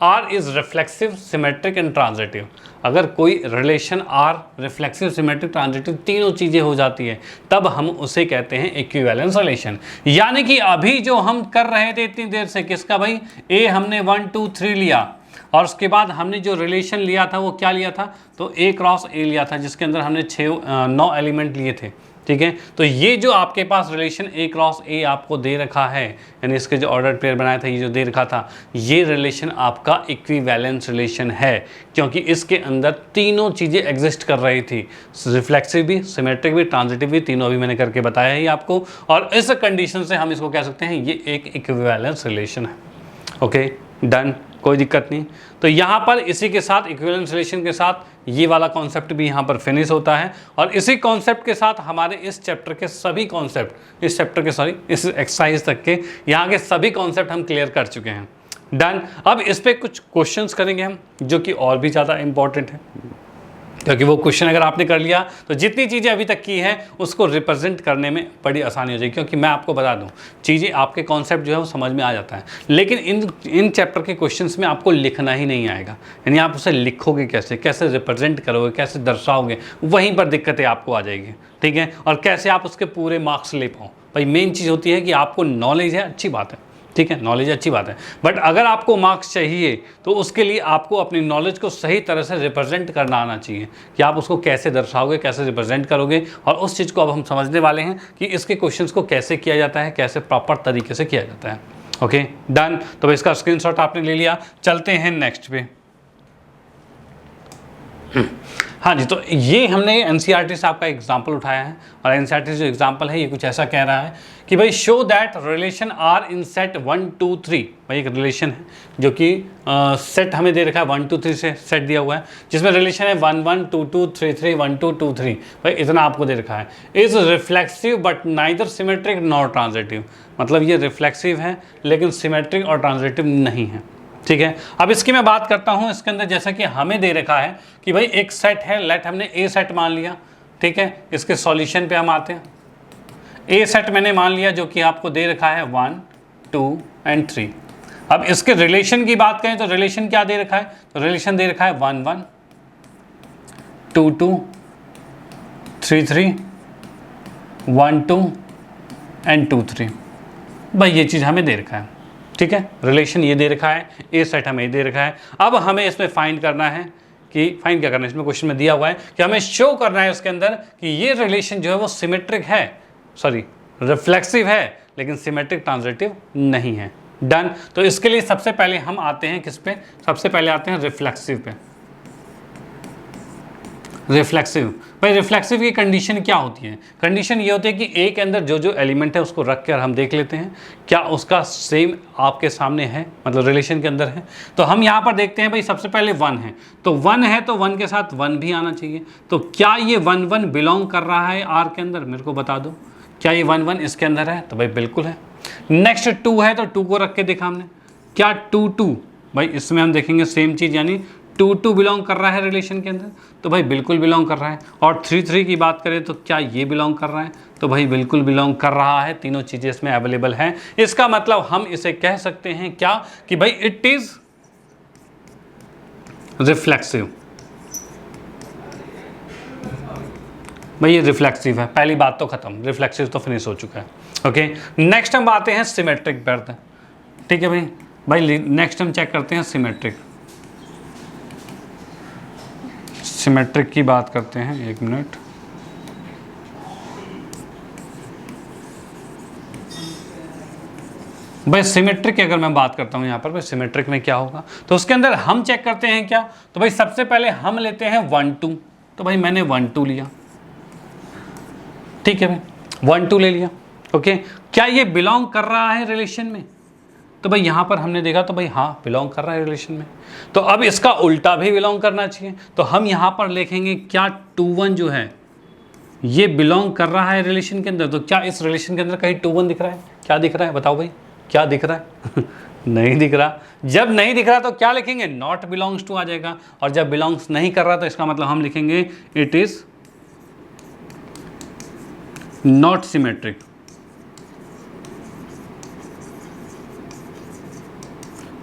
R is reflexive, symmetric and transitive। अगर कोई relation R reflexive, symmetric, transitive तीनों चीज़ें हो जाती है तब हम उसे कहते हैं इक्विवेलेंस रिलेशन। यानी कि अभी जो हम कर रहे थे इतनी देर से, किसका भाई? A हमने 1 2 3 लिया और उसके बाद हमने जो रिलेशन लिया था वो क्या लिया था? तो A क्रॉस A लिया था, जिसके अंदर हमने 9 एलिमेंट लिए थे। ठीक है, तो ये जो आपके पास रिलेशन A क्रॉस A आपको दे रखा है, यानी इसके जो ऑर्डर पेयर बनाया था, ये जो दे रखा था, ये रिलेशन आपका इक्विवेलेंस रिलेशन है, क्योंकि इसके अंदर तीनों चीज़ें एग्जिस्ट कर रही थी, रिफ्लेक्सिव भी, सिमेट्रिक भी, ट्रांजिटिव भी, तीनों अभी मैंने करके बताया ही आपको। और इस कंडीशन से हम इसको कह सकते हैं ये एक इक्विवेलेंस रिलेशन है। ओके डन, कोई दिक्कत नहीं। तो यहाँ पर इसी के साथ, इक्विवेलेंस रिलेशन के साथ, ये वाला कॉन्सेप्ट भी यहाँ पर फिनिश होता है और इसी कॉन्सेप्ट के साथ हमारे इस चैप्टर के सभी कॉन्सेप्ट, इस एक्सरसाइज तक के यहाँ के सभी कॉन्सेप्ट हम क्लियर कर चुके हैं। डन। अब इस पर कुछ क्वेश्चंस करेंगे हम, जो कि और भी ज़्यादा इंपॉर्टेंट है, क्योंकि वो क्वेश्चन अगर आपने कर लिया तो जितनी चीज़ें अभी तक की हैं उसको रिप्रेजेंट करने में बड़ी आसानी हो जाएगी। क्योंकि मैं आपको बता दूं, चीज़ें आपके कॉन्सेप्ट जो है वो समझ में आ जाता है, लेकिन इन चैप्टर के क्वेश्चंस में आपको लिखना ही नहीं आएगा। यानी आप उसे लिखोगे कैसे, कैसे रिप्रेजेंट करोगे, कैसे दर्शाओगे, वहीं पर दिक्कतें आपको आ जाएगी। ठीक है, और कैसे आप उसके पूरे मार्क्स ले पाओ। भाई मेन चीज़ होती है कि आपको नॉलेज है, अच्छी बात है, ठीक है, नॉलेज अच्छी बात है, बट अगर आपको मार्क्स चाहिए तो उसके लिए आपको अपनी नॉलेज को सही तरह से रिप्रेजेंट करना आना चाहिए कि आप उसको कैसे दर्शाओगे, कैसे रिप्रेजेंट करोगे। और उस चीज़ को अब हम समझने वाले हैं कि इसके क्वेश्चंस को कैसे किया जाता है, कैसे प्रॉपर तरीके से किया जाता है। Okay done. तो इसका स्क्रीनशॉट आपने ले लिया, चलते हैं नेक्स्ट पे। हाँ जी, तो ये हमने एनसीईआरटी से आपका एग्जाम्पल उठाया है और एनसीईआरटी जो एग्जाम्पल है ये कुछ ऐसा कह रहा है कि भाई show that relation R in set 1 2 3। भाई एक रिलेशन है जो कि सेट हमें दे रखा है 1 2 3 से सेट दिया हुआ है, जिसमें रिलेशन है 1 1 2 2 3 3 1 2 2 3। भाई इतना आपको दे रखा है। Is reflexive but neither symmetric nor transitive. मतलब ये रिफ्लेक्सिव है लेकिन सिमेट्रिक और ट्रांजिटिव नहीं है। ठीक है, अब इसकी मैं बात करता हूँ। इसके अंदर जैसा कि हमें दे रखा है कि भाई एक सेट है, लेट हमने ए सेट मान लिया। ठीक है, इसके सॉल्यूशन पे हम आते हैं। ए सेट मैंने मान लिया जो कि आपको दे रखा है 1 2 एंड 3। अब इसके रिलेशन की बात करें तो रिलेशन क्या दे रखा है? तो रिलेशन दे रखा है 1 1 2 2 3 3 1 2 एंड 2 3। भाई ये चीज़ हमें दे रखा है। ठीक है, रिलेशन ये दे रखा है, ए सेट हमें दे रखा है। अब हमें इसमें फाइंड करना है कि फाइंड क्या करना है, इसमें क्वेश्चन में दिया हुआ है कि हमें शो करना है इसके अंदर कि ये रिलेशन जो है वो सिमेट्रिक है, सॉरी रिफ्लेक्सिव है, लेकिन सिमेट्रिक ट्रांजिटिव नहीं है। डन। तो इसके लिए सबसे पहले हम आते हैं किस पे? सबसे पहले आते हैं रिफ्लेक्सिव पे। रिफ्लेक्सिव, भाई रिफ्लेक्सिव की कंडीशन क्या होती है? कंडीशन ये होती है कि ए के अंदर जो जो एलिमेंट है उसको रख कर हम देख लेते हैं क्या उसका सेम आपके सामने है, मतलब रिलेशन के अंदर है। तो हम यहाँ पर देखते हैं भाई सबसे पहले 1 है, तो 1 है तो 1 के साथ 1 भी आना चाहिए। तो क्या ये 1 1 बिलोंग कर रहा है आर के अंदर? मेरे को बता दो, क्या ये 1 1 इसके अंदर है? तो भाई बिल्कुल है। नेक्स्ट 2 है तो 2 को रख के देखा हमने, क्या 2 2? भाई इसमें हम देखेंगे सेम चीज़, यानी 2 2 बिलोंग कर रहा है रिलेशन के अंदर, तो भाई बिल्कुल बिलोंग कर रहा है। और 3 3 की बात करें तो क्या ये बिलोंग कर रहा है? तो भाई बिल्कुल बिलोंग कर रहा है। तीनों चीज़ें इसमें अवेलेबल हैं। इसका मतलब हम इसे कह सकते हैं क्या कि भाई इट इज रिफ्लेक्सिव। भाई ये रिफ्लेक्सिव है, पहली बात तो खत्म, रिफ्लेक्सिव तो फिनिश हो चुका है। ओके, नेक्स्ट हम आते हैं सिमेट्रिक पर। ठीक है भाई नेक्स्ट हम चेक करते हैं सिमेट्रिक। सिमेट्रिक की बात करते हैं, 1 मिनट। भाई सिमेट्रिक की अगर मैं बात करता हूँ यहाँ पर, भाई सिमेट्रिक में क्या होगा, तो उसके अंदर हम चेक करते हैं क्या, तो भाई सबसे पहले हम लेते हैं 1 2, तो भाई मैंने 1 2 लिया, ठीक है भाई 1 2 ले लिया। ओके, क्या ये बिलोंग कर रहा है रिलेशन में, तो भाई यहाँ पर हमने देखा तो भाई हाँ बिलोंग कर रहा है रिलेशन में, तो अब इसका उल्टा भी बिलोंग करना चाहिए, तो हम यहाँ पर लिखेंगे क्या 2 1 जो है ये बिलोंग कर रहा है रिलेशन के अंदर, तो क्या इस रिलेशन के अंदर कहीं 2 1 दिख रहा है, क्या दिख रहा है बताओ भाई, क्या दिख रहा है नहीं दिख रहा। जब नहीं दिख रहा तो क्या लिखेंगे, नॉट बिलोंग्स टू आ जाएगा, और जब बिलोंग्स नहीं कर रहा तो इसका मतलब हम लिखेंगे इट इज नॉट सिमेट्रिक।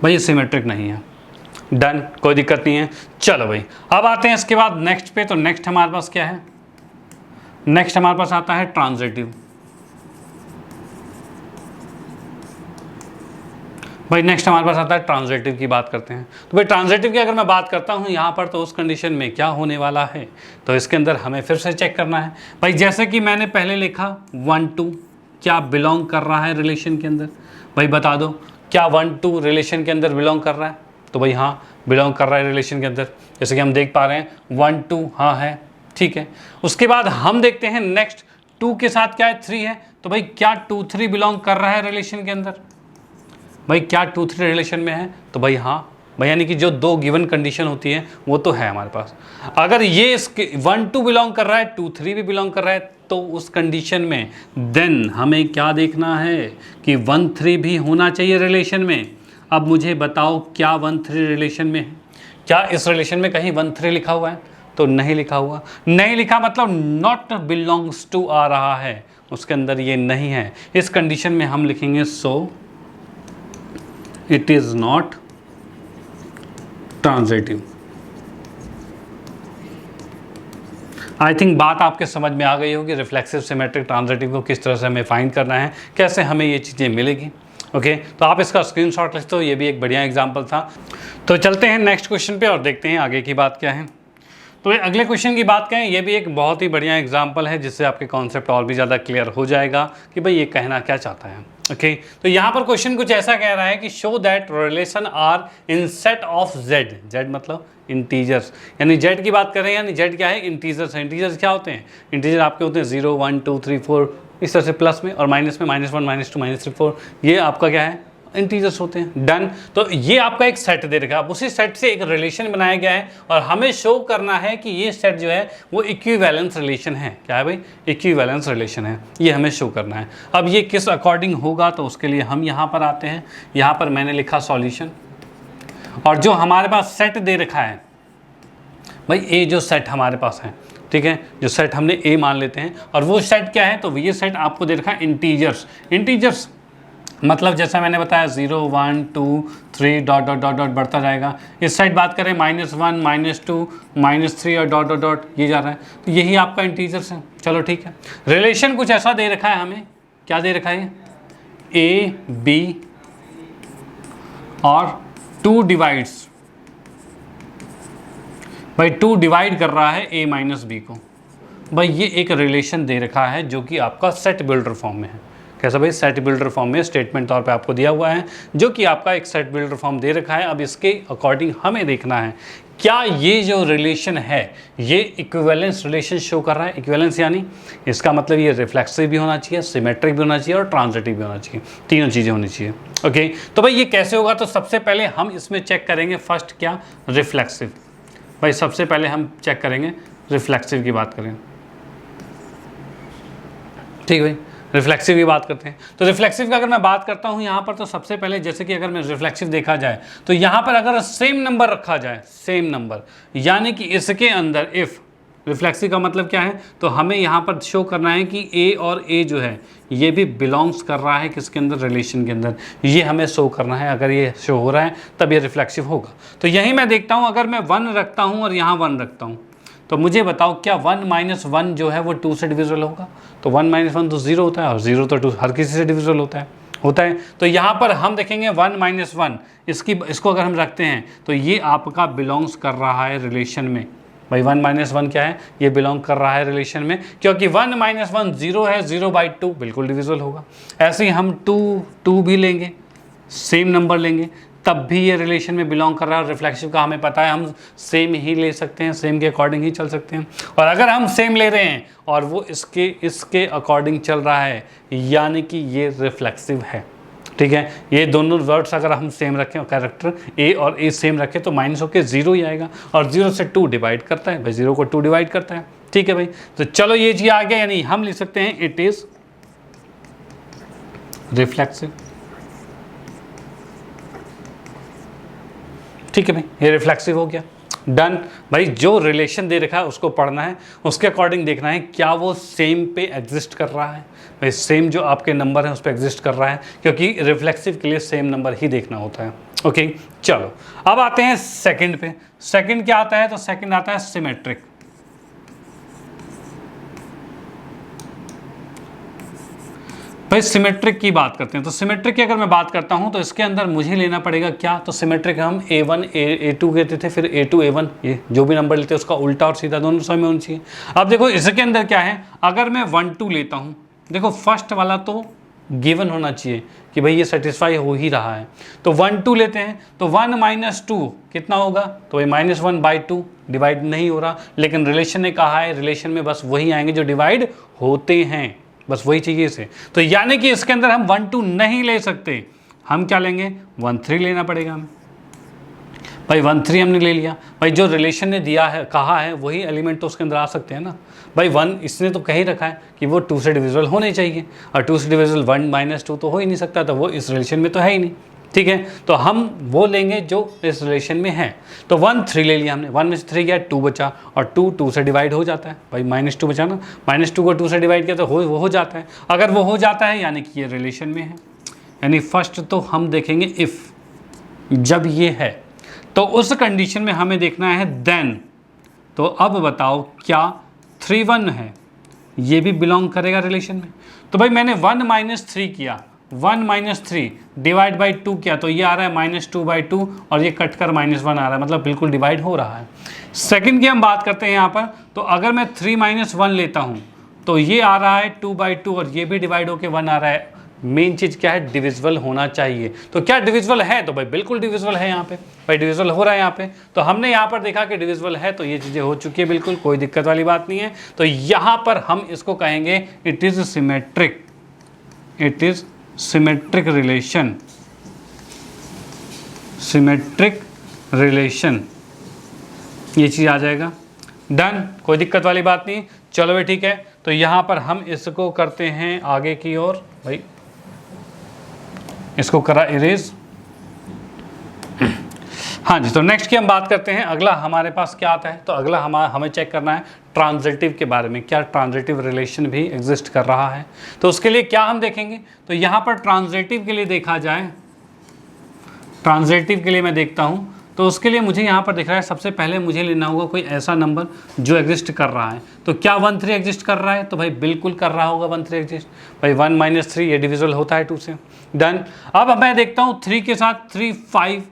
भाई ये सिमेट्रिक नहीं है, डन, कोई दिक्कत नहीं है। चलो भाई अब आते हैं इसके बाद नेक्स्ट पे, तो नेक्स्ट हमारे पास क्या है, नेक्स्ट हमारे पास आता है ट्रांजिटिव। भाई नेक्स्ट हमारे पास आता है ट्रांजिटिव की बात करते हैं, तो भाई ट्रांजिटिव की अगर मैं बात करता हूँ यहाँ पर, तो उस कंडीशन में क्या होने वाला है, तो इसके अंदर हमें फिर से चेक करना है। भाई जैसे कि मैंने पहले लिखा 1 2 क्या बिलोंग कर रहा है रिलेशन के अंदर, भाई बता दो क्या 1 2 रिलेशन के अंदर बिलोंग कर रहा है, तो भाई हाँ बिलोंग कर रहा है रिलेशन के अंदर, जैसे कि हम देख पा रहे हैं 1 2 हाँ है, ठीक है। उसके बाद हम देखते हैं नेक्स्ट 2 के साथ क्या है 3 है, तो भाई क्या 2 3 बिलोंग कर रहा है रिलेशन के अंदर, भाई क्या 2 3 रिलेशन में है, तो भाई हाँ भाई, यानी कि जो 2 गिवन कंडीशन होती है वो तो है हमारे पास। अगर ये इसके 1 2 बिलोंग कर रहा है, 2 3 भी बिलोंग कर रहा है, तो उस कंडीशन में देन हमें क्या देखना है कि 1 3 भी होना चाहिए रिलेशन में। अब मुझे बताओ क्या 1 3 रिलेशन में है, क्या इस रिलेशन में कहीं 1 3 लिखा हुआ है, तो नहीं लिखा हुआ, नहीं लिखा मतलब नॉट बिलोंग्स टू आ रहा है, उसके अंदर ये नहीं है। इस कंडीशन में हम लिखेंगे so it is not transitive. I think बात आपके समझ में आ गई होगी, रिफ्लेक्सिव सिमेट्रिक ट्रांजिटिव को किस तरह से हमें फाइंड करना है, कैसे हमें ये चीज़ें मिलेगी। ओके तो आप इसका स्क्रीनशॉट लेते हो, ये भी एक बढ़िया एग्जांपल था। तो चलते हैं नेक्स्ट क्वेश्चन पे और देखते हैं आगे की बात क्या है। तो अगले क्वेश्चन की बात करें, ये भी एक बहुत ही बढ़िया एग्जांपल है जिससे आपके कॉन्सेप्ट और भी ज़्यादा क्लियर हो जाएगा कि भाई ये कहना क्या चाहता है। ओके तो यहाँ पर क्वेश्चन कुछ ऐसा कह रहा है कि show that relation R in set of Z, Z मतलब इंटीजर्स, यानी जेड की बात कर रहे हैं, यानी जेड क्या है, इंटीजर्स है। इंटीजर्स क्या होते हैं, इंटीजर आपके होते हैं 0 1 2 3 4 इस तरह से, प्लस में और माइनस में -1 -2 -3 4, ये आपका क्या है, इंटीजर्स होते हैं। डन, तो ये आपका एक सेट दे रखा है, अब उसी सेट से एक रिलेशन बनाया गया है और हमें शो करना है कि ये सेट जो है वो इक्विवेलेंस रिलेशन है। क्या है भाई, इक्विवेलेंस रिलेशन है, ये हमें शो करना है। अब ये किस अकॉर्डिंग होगा, तो उसके लिए हम यहाँ पर आते हैं, यहाँ पर मैंने लिखा सॉल्यूशन, और जो हमारे पास सेट दे रखा है भाई, ए जो सेट हमारे पास है, ठीक है, जो सेट हमने ए मान लेते हैं, और वो सेट क्या है, तो ये सेट आपको दे रखा है इंटीजर्स। इंटीजर्स मतलब जैसा मैंने बताया 0 1 2 3 डॉट डॉट डॉट डॉट बढ़ता जाएगा। इस साइड बात करें -1 -2 -3 और डॉट डॉट डॉट ये जा रहा है, तो यही आपका इंटीजर्स है। चलो ठीक है, रिलेशन कुछ ऐसा दे रखा है हमें, क्या दे रखा है, ए बी और 2 डिवाइड्स, भाई 2 डिवाइड कर रहा है a माइनस बी को। भाई ये एक रिलेशन दे रखा है जो कि आपका सेट बिल्डर फॉर्म में है। कैसा भाई, सेट बिल्डर फॉर्म में स्टेटमेंट तौर पे आपको दिया हुआ है, जो कि आपका एक सेट बिल्डर फॉर्म दे रखा है। अब इसके अकॉर्डिंग हमें देखना है क्या ये जो रिलेशन है ये इक्विवेलेंस रिलेशन शो कर रहा है। इक्विवेलेंस यानी इसका मतलब ये रिफ्लेक्सिव भी होना चाहिए, सिमेट्रिक भी होना चाहिए और ट्रांजिटिव भी होना चाहिए, तीनों चीज़ें होनी चाहिए। ओके तो भाई ये कैसे होगा, तो सबसे पहले हम इसमें चेक करेंगे फर्स्ट क्या, रिफ्लेक्सिव। भाई सबसे पहले हम चेक करेंगे रिफ्लेक्सिव की बात करें, ठीक भाई, रिफ्लेक्सिव की बात करते हैं। तो रिफ्लेक्सिव की अगर मैं बात करता हूँ यहाँ पर, तो सबसे पहले जैसे कि अगर मैं रिफ्लेक्सिव देखा जाए तो यहाँ पर अगर सेम नंबर रखा जाए, सेम नंबर, यानी कि इसके अंदर इफ़, रिफ्लेक्सिव का मतलब क्या है, तो हमें यहाँ पर शो करना है कि ए और ए जो है ये भी बिलोंग्स कर रहा है किसके अंदर, रिलेशन के अंदर, ये हमें शो करना है। अगर ये शो हो रहा है तब ये रिफ्लेक्सिव होगा। तो यही मैं देखता हूँ, अगर मैं 1 रखता हूँ और यहाँ 1 रखता हूँ, तो मुझे बताओ क्या 1 - 1 जो है वो 2 से डिविजिबल होगा, तो 1 - 1 तो 0 होता है और 0 तो 2 हर किसी से डिविजिबल होता है। तो यहाँ पर हम देखेंगे 1 - 1 इसको अगर हम रखते हैं तो ये आपका बिलोंग्स कर रहा है रिलेशन में। भाई 1 - 1 क्या है, ये बिलोंग कर रहा है रिलेशन में, क्योंकि 1 - 1 0 है, 0/2 बिल्कुल डिविजिबल होगा। ऐसे ही हम 2 भी लेंगे, सेम नंबर लेंगे तब भी ये रिलेशन में बिलोंग कर रहा है। और रिफ्लेक्सिव का हमें पता है हम सेम ही ले सकते हैं, सेम के अकॉर्डिंग ही चल सकते हैं। और अगर हम सेम ले रहे हैं और वो इसके अकॉर्डिंग चल रहा है, यानी कि ये रिफ्लेक्सिव है। ठीक है, ये दोनों वर्ड्स अगर हम सेम रखें, कैरेक्टर ए और ए सेम रखें, तो माइनस होकर 0 ही आएगा। और 0 से 2 डिवाइड करता है भाई, 0 को 2 डिवाइड करता है। ठीक है भाई, तो चलो ये जी आ गया, यानी हम लिख सकते हैं इट इज रिफ्लेक्सिव। ठीक है भाई, ये रिफ्लेक्सिव हो गया। डन भाई, जो रिलेशन दे रखा है उसको पढ़ना है, उसके अकॉर्डिंग देखना है क्या वो सेम पे एग्जिस्ट कर रहा है। भाई सेम जो आपके नंबर है उस पर एग्जिस्ट कर रहा है, क्योंकि रिफ्लेक्सिव के लिए सेम नंबर ही देखना होता है। ओके चलो, अब आते हैं सेकंड पे। सेकंड क्या आता है? तो सेकंड आता है सिमेट्रिक। भाई सिमेट्रिक की बात करते हैं, तो सिमेट्रिक की अगर मैं बात करता हूं तो इसके अंदर मुझे लेना पड़ेगा क्या? तो सिमेट्रिक हम A1 A2 कहते थे, फिर A2 A1, ये जो भी नंबर लेते हैं उसका उल्टा और सीधा दोनों समय होना चाहिए। अब देखो इसके अंदर क्या है, अगर मैं 1 2 लेता हूं, देखो फर्स्ट वाला तो गिवन होना चाहिए कि भाई ये सेटिस्फाई हो ही रहा है। तो 1 2 लेते हैं, तो 1 - 2 कितना होगा? तो भाई -1/2 डिवाइड नहीं हो रहा, लेकिन रिलेशन ने कहा है रिलेशन में बस वही आएंगे जो डिवाइड होते हैं, बस वही चाहिए इसे। तो यानी कि इसके अंदर हम 1 2 नहीं ले सकते, हम क्या लेंगे? 1 3 लेना पड़ेगा हमें। भाई 1 3 हमने ले लिया, भाई जो रिलेशन ने दिया है, कहा है, वही एलिमेंट तो उसके अंदर आ सकते हैं ना। भाई 1 इसने तो कह ही रखा है कि वो 2 से डिविजिबल होने चाहिए, और 2 से डिविजिबल 1 - 2 तो हो ही नहीं सकता, तो वो इस रिलेशन में तो है ही नहीं। ठीक है, तो हम वो लेंगे जो इस रिलेशन में है। तो 1 3 ले लिया हमने, 1 में से 3 गया, 2 बचा, और 2 से डिवाइड हो जाता है। भाई -2 बचा ना, -2 को 2 से डिवाइड किया तो वो हो जाता है। अगर वो हो जाता है यानी कि ये रिलेशन में है। यानी फर्स्ट तो हम देखेंगे इफ़, जब ये है तो उस कंडीशन में हमें देखना है देन। तो अब बताओ क्या 3 1 है, ये भी बिलोंग करेगा रिलेशन में? तो भाई मैंने 1 - 3 किया, 1 - 3 डिवाइड बाई 2 किया, तो ये आ रहा है -2/2, और ये कट कर -1 आ रहा है, मतलब बिल्कुल डिवाइड हो रहा है। सेकंड की हम बात करते हैं यहाँ पर, तो अगर मैं 3 - 1 लेता हूँ तो ये आ रहा है 2/2, और ये भी डिवाइड होकर 1 आ रहा है। मेन चीज़ क्या है? डिविजिबल होना चाहिए। तो क्या डिविजिबल है? तो भाई बिल्कुल डिविजिबल है, यहाँ पे भाई डिविजिबल हो रहा है यहाँ पे। तो हमने यहाँ पर देखा कि डिविजिबल है, तो ये चीज़ें हो चुकी है, बिल्कुल कोई दिक्कत वाली बात नहीं है। तो यहाँ पर हम इसको कहेंगे it is symmetric, it is symmetric relation, symmetric relation, ये चीज़ आ जाएगा। डन, कोई दिक्कत वाली बात नहीं। चलो भाई ठीक है, तो यहाँ पर हम इसको करते हैं आगे की ओर। भाई इसको करा इरेज। हाँ जी, तो नेक्स्ट की हम बात करते हैं। अगला हमारे पास क्या आता है? तो अगला हमें चेक करना है ट्रांजिटिव के बारे में, क्या ट्रांजिटिव रिलेशन भी एग्जिस्ट कर रहा है। तो उसके लिए क्या हम देखेंगे? तो यहाँ पर ट्रांजिटिव के लिए देखा जाए, ट्रांजिटिव के लिए मैं देखता हूँ, तो उसके लिए मुझे यहाँ पर दिख रहा है सबसे पहले मुझे लेना होगा कोई ऐसा नंबर जो एग्जिस्ट कर रहा है। तो क्या 1 3 एग्जिस्ट कर रहा है? तो भाई बिल्कुल कर रहा होगा 1 3 एग्जिस्ट। भाई 1 - 3 ये डिविजिबल होता है 2 से। डन। अब मैं देखता हूँ 3 के साथ 3 5,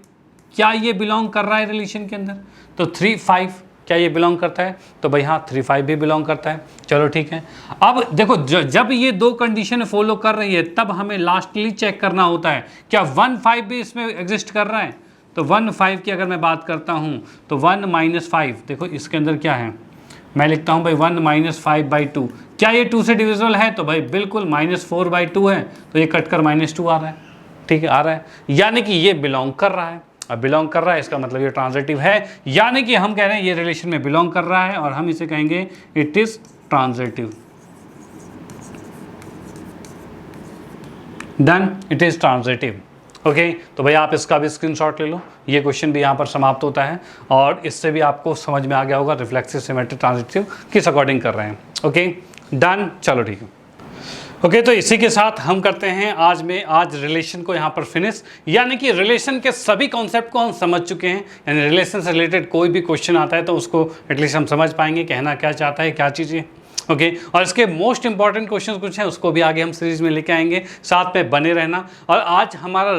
क्या ये बिलोंग कर रहा है रिलेशन के अंदर? तो 3 5 क्या ये बिलोंग करता है? तो भाई हाँ 3 5 भी बिलोंग करता है। चलो ठीक है। अब देखो जब ये दो कंडीशन फॉलो कर रही है तब हमें लास्टली चेक करना होता है क्या 1 5 भी इसमें एग्जिस्ट कर रहा है। तो 1 5 की अगर मैं बात करता हूँ तो 1 - 5, देखो इसके अंदर क्या है, मैं लिखता हूँ भाई 1 - 5/2, क्या ये 2 से डिविजिबल है? तो भाई बिल्कुल -4/2 है, तो ये कट कर -2 आ रहा है। ठीक है, आ रहा है, यानी कि ये बिलोंग कर रहा है। अब बिलोंग कर रहा है इसका मतलब ये ट्रांजिटिव है, यानी कि हम कह रहे हैं ये रिलेशन में बिलोंग कर रहा है, और हम इसे कहेंगे it is transitive. Done, it is transitive. Okay, तो भाई आप इसका भी स्क्रीनशॉट ले लो। ये क्वेश्चन भी यहाँ पर समाप्त होता है, और इससे भी आपको समझ में आ गया होगा रिफ्लेक्सिव, सिमेट्रिक, ट्रांजिटिव किस अकॉर्डिंग कर रहे हैं। ओके डन, चलो ठीक है। ओके, तो इसी के साथ हम करते हैं आज रिलेशन को यहाँ पर फिनिश, यानी कि रिलेशन के सभी कॉन्सेप्ट को हम समझ चुके हैं। यानी रिलेशन से रिलेटेड कोई भी क्वेश्चन आता है तो उसको एटलीस्ट हम समझ पाएंगे कहना क्या चाहता है, क्या चीज़ें। ओके और इसके मोस्ट इंपॉर्टेंट क्वेश्चन कुछ हैं उसको भी आगे हम सीरीज में लेके आएंगे, साथ में बने रहना। और आज हमारा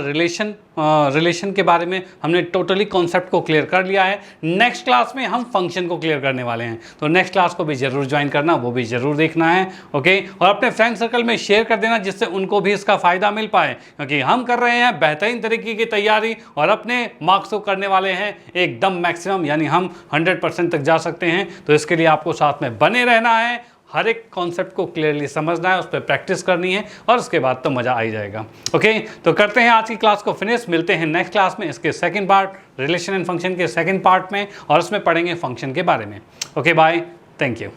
रिलेशन के बारे में हमने टोटली कॉन्सेप्ट को क्लियर कर लिया है। नेक्स्ट क्लास में हम फंक्शन को क्लियर करने वाले हैं, तो नेक्स्ट क्लास को भी जरूर ज्वाइन करना, वो भी जरूर देखना है। ओके और अपने फ्रेंड सर्कल में शेयर कर देना जिससे उनको भी इसका फायदा मिल पाए, क्योंकि हम कर रहे हैं बेहतरीन तरीके की तैयारी और अपने मार्क्स को करने वाले हैं एकदम मैक्सिमम, यानी हम 100% तक जा सकते हैं। तो इसके लिए आपको साथ में बने रहना है, हर एक कॉन्सेप्ट को क्लियरली समझना है, उस पर प्रैक्टिस करनी है और उसके बाद तो मज़ा आ ही जाएगा। ओके तो करते हैं आज की क्लास को फिनिश, मिलते हैं नेक्स्ट क्लास में इसके second part relation and function के सेकंड पार्ट में, और उसमें पढ़ेंगे फंक्शन के बारे में। Okay bye, thank you.